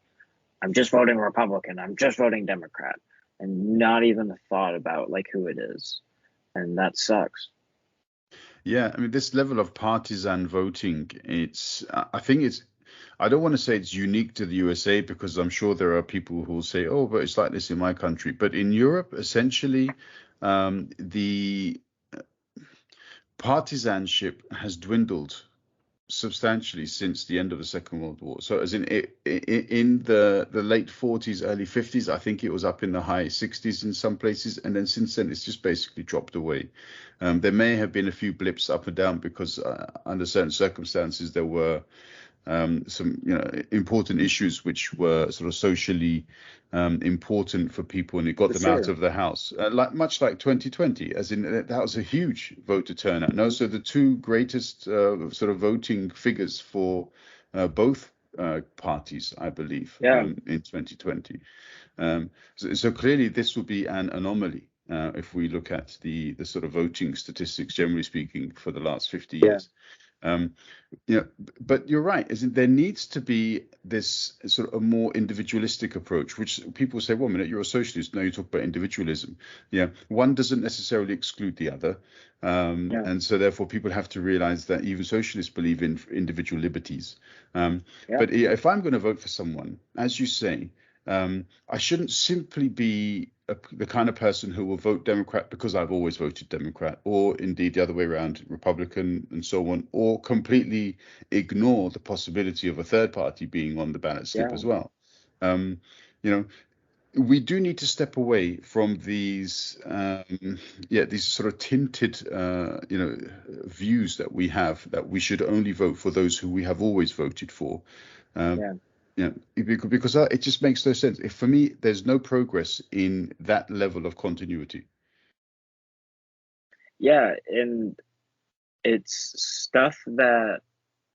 I'm just voting Republican, I'm just voting Democrat, and not even a thought about like who it is. And that sucks. Yeah, I mean, this level of partisan voting, I think I don't want to say it's unique to the USA because I'm sure there are people who will say, oh, but it's like this in my country. But in Europe, essentially, the partisanship has dwindled substantially since the end of the Second World War. So as in the late 40s, early 50s, I think it was up in the high 60s in some places. And then since then, it's just basically dropped away. There may have been a few blips up and down because under certain circumstances, there were some important issues which were sort of socially important for people, and it got For them out sure. of the house, much like 2020, as in that was a huge voter turnout. No, so the two greatest sort of voting figures for both parties, I believe, Yeah. in 2020. So clearly this will be an anomaly if we look at the sort of voting statistics, generally speaking, for the last 50 Yeah. years. But you're right. There needs to be this sort of a more individualistic approach, which people say, "Well, a minute, you're a socialist. Now you talk about individualism." Yeah, one doesn't necessarily exclude the other, Yeah. and so therefore people have to realize that even socialists believe in individual liberties. Yeah. But if I'm going to vote for someone, as you say, I shouldn't simply be the kind of person who will vote Democrat because I've always voted Democrat, or indeed the other way around, Republican, and so on, or completely ignore the possibility of a third party being on the ballot slip Yeah. as well. Um, you know, we do need to step away from these sort of tinted views that we have, that we should only vote for those who we have always voted for. Um, Yeah. because it just makes no sense. For me, there's no progress in that level of continuity. Yeah. And it's stuff that,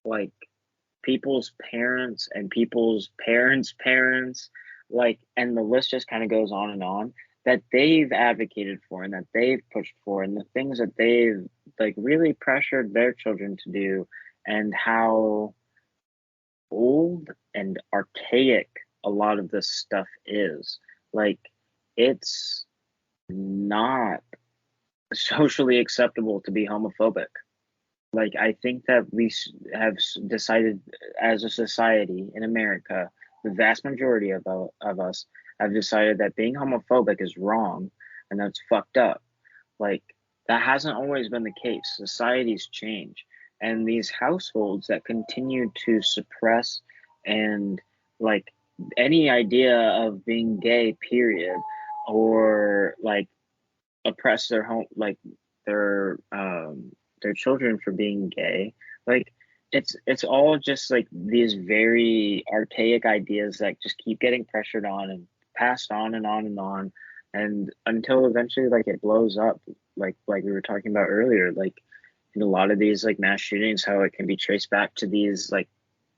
like, people's parents and people's parents' parents, like, and the list just kind of goes on, that they've advocated for and that they've pushed for, and the things that they've like really pressured their children to do, and how old and archaic a lot of this stuff is. Like, it's not socially acceptable to be homophobic. Like, I think that we have decided as a society in America, the vast majority of us have decided that being homophobic is wrong and that's fucked up. Like, that hasn't always been the case. Societies change. And these households that continue to suppress and, like, any idea of being gay, period, or like oppress their home, like their children for being gay, like it's all just like these very archaic ideas that just keep getting pressured on and passed on and on and on, and until eventually like it blows up, like we were talking about earlier, like in a lot of these like mass shootings, how it can be traced back to these like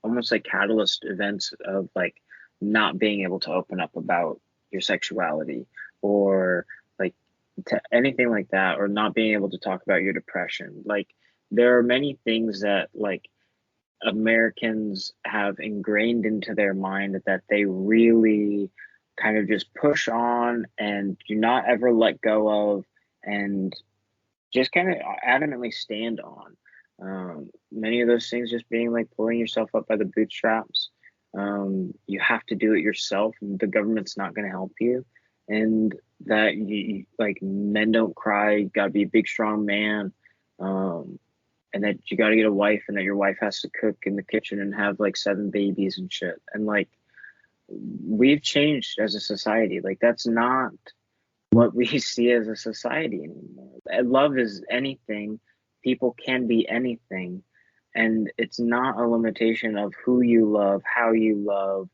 almost like catalyst events of like not being able to open up about your sexuality, or like to anything like that, or not being able to talk about your depression. Like, there are many things that like Americans have ingrained into their mind that they really kind of just push on and do not ever let go of, and just kind of adamantly stand on. Many of those things just being like pulling yourself up by the bootstraps. You have to do it yourself, and the government's not going to help you. And that like men don't cry, you got to be a big, strong man. And that you got to get a wife, and that your wife has to cook in the kitchen and have like 7 babies and shit. And like, we've changed as a society. Like, that's not what we see as a society anymore. Love is anything. People can be anything. And it's not a limitation of who you love, how you love,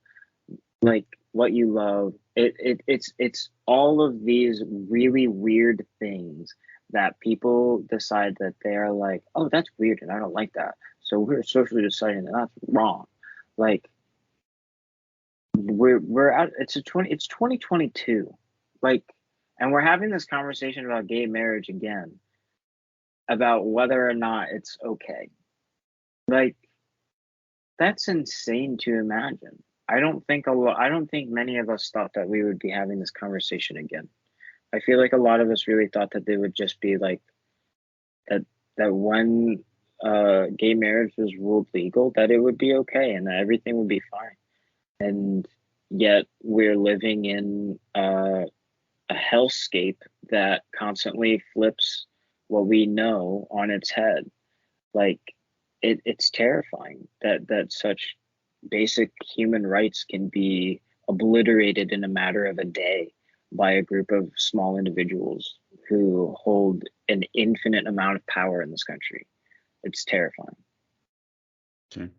like what you love. It's all of these really weird things that people decide that they're like, oh, that's weird and I don't like that. So we're socially deciding that that's wrong. Like, we're out, it's 2022. Like, and we're having this conversation about gay marriage again, about whether or not it's okay. Like, that's insane to imagine. I don't think many of us thought that we would be having this conversation again. I feel like a lot of us really thought that they would just be like that when gay marriage was ruled legal, that it would be okay and that everything would be fine. And yet we're living in a hellscape that constantly flips what we know on its head. Like, it's terrifying that such basic human rights can be obliterated in a matter of a day by a group of small individuals who hold an infinite amount of power in this country. It's terrifying. Okay.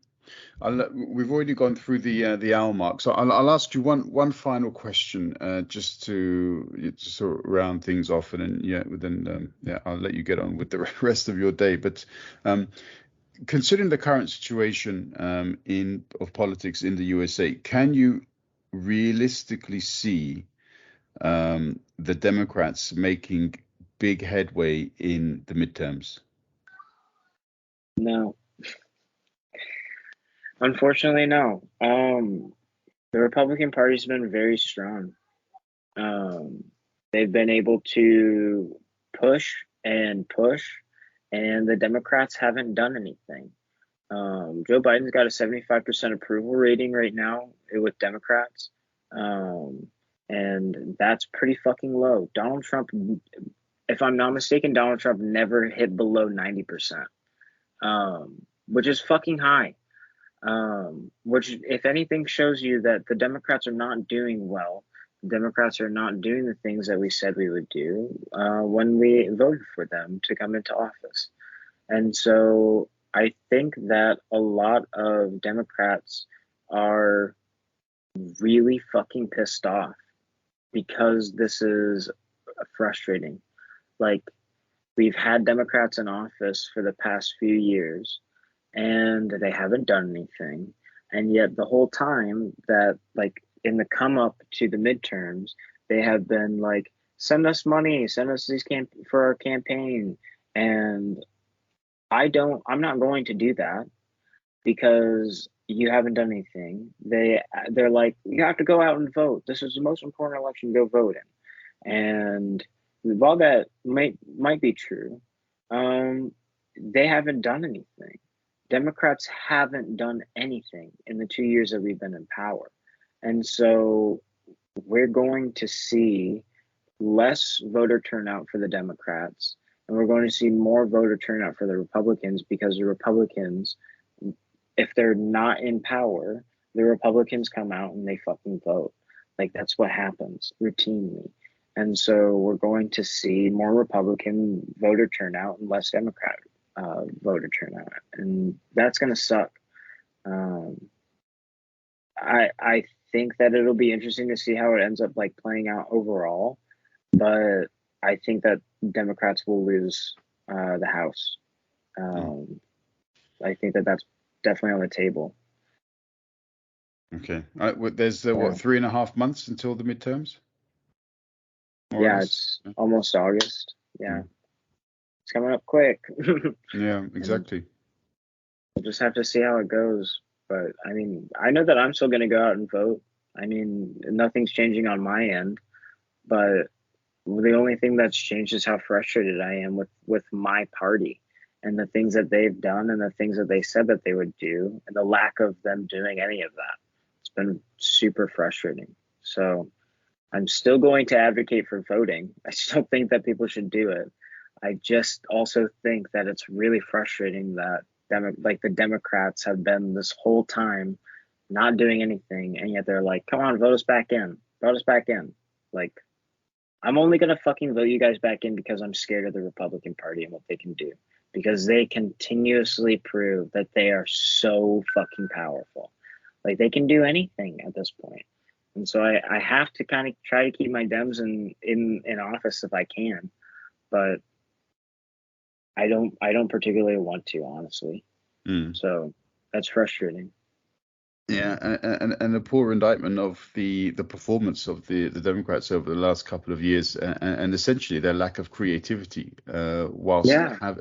We've already gone through the hour mark, so I'll ask you one final question, just to sort of round things off, and then I'll let you get on with the rest of your day. But considering the current situation of politics in the USA, can you realistically see the Democrats making big headway in the midterms? No, unfortunately, no. The Republican Party's been very strong. They've been able to push and push, and the Democrats haven't done anything. Joe Biden's got a 75% approval rating right now with Democrats. And that's pretty fucking low. Donald Trump, if I'm not mistaken, Donald Trump never hit below 90%, which is fucking high. Which, if anything, shows you that the Democrats are not doing well. The Democrats are not doing the things that we said we would do when we voted for them to come into office. And so I think that a lot of Democrats are really fucking pissed off because this is frustrating. Like, we've had Democrats in office for the past few years and they haven't done anything. And yet the whole time that, like, in the come up to the midterms, they have been like, send us money, send us these for our campaign. And I'm not going to do that because you haven't done anything. They're like, you have to go out and vote. This is the most important election, go vote in. And while that might be true, they haven't done anything. Democrats haven't done anything in the 2 years that we've been in power. And so we're going to see less voter turnout for the Democrats, and we're going to see more voter turnout for the Republicans, because the Republicans, if they're not in power, the Republicans come out and they fucking vote. Like, that's what happens routinely. And so we're going to see more Republican voter turnout and less Democrat voter turnout, and that's going to suck. I think that it'll be interesting to see how it ends up like playing out overall, but I think that Democrats will lose the House. I think that that's definitely on the table. Okay. There's what, 3.5 months until the midterms? Yeah, it's almost August. Yeah. It's coming up quick. Yeah, exactly. We'll just have to see how it goes. But I mean, I know that I'm still going to go out and vote. I mean, nothing's changing on my end, but the only thing that's changed is how frustrated I am with my party and the things that they've done and the things that they said that they would do, and the lack of them doing any of that. It's been super frustrating. So I'm still going to advocate for voting. I still think that people should do it. I just also think that it's really frustrating that the Democrats have been this whole time not doing anything, and yet they're like, come on, vote us back in. Vote us back in. Like, I'm only going to fucking vote you guys back in because I'm scared of the Republican Party and what they can do. Because they continuously prove that they are so fucking powerful. Like, they can do anything at this point. And so I have to kind of try to keep my Dems in office if I can. But I don't particularly want to, honestly. So that's frustrating. Yeah, and a poor indictment of the performance of the Democrats over the last couple of years, and essentially their lack of creativity whilst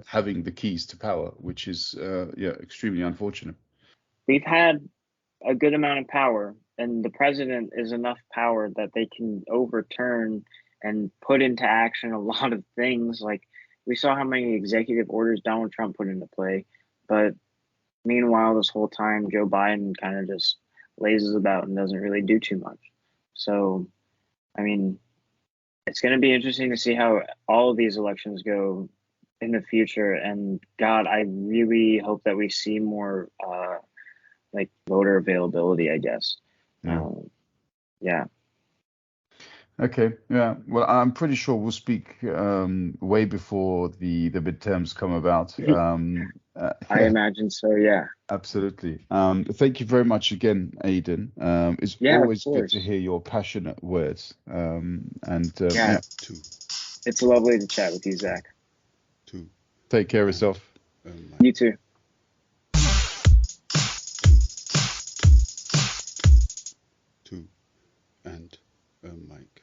having the keys to power, which is extremely unfortunate. We've had a good amount of power, and the president is enough power that they can overturn and put into action a lot of things. Like, we saw how many executive orders Donald Trump put into play, but meanwhile, this whole time, Joe Biden kind of just lazes about and doesn't really do too much. So, I mean, it's going to be interesting to see how all of these elections go in the future. And God, I really hope that we see more like voter availability, I guess. Yeah. Okay. Yeah. Well, I'm pretty sure we'll speak way before the midterms come about. I imagine so. Yeah. Absolutely. Thank you very much again, Aydan. It's always good to hear your passionate words. It's lovely to chat with you, Zach. Take care of yourself. You too. And Mike.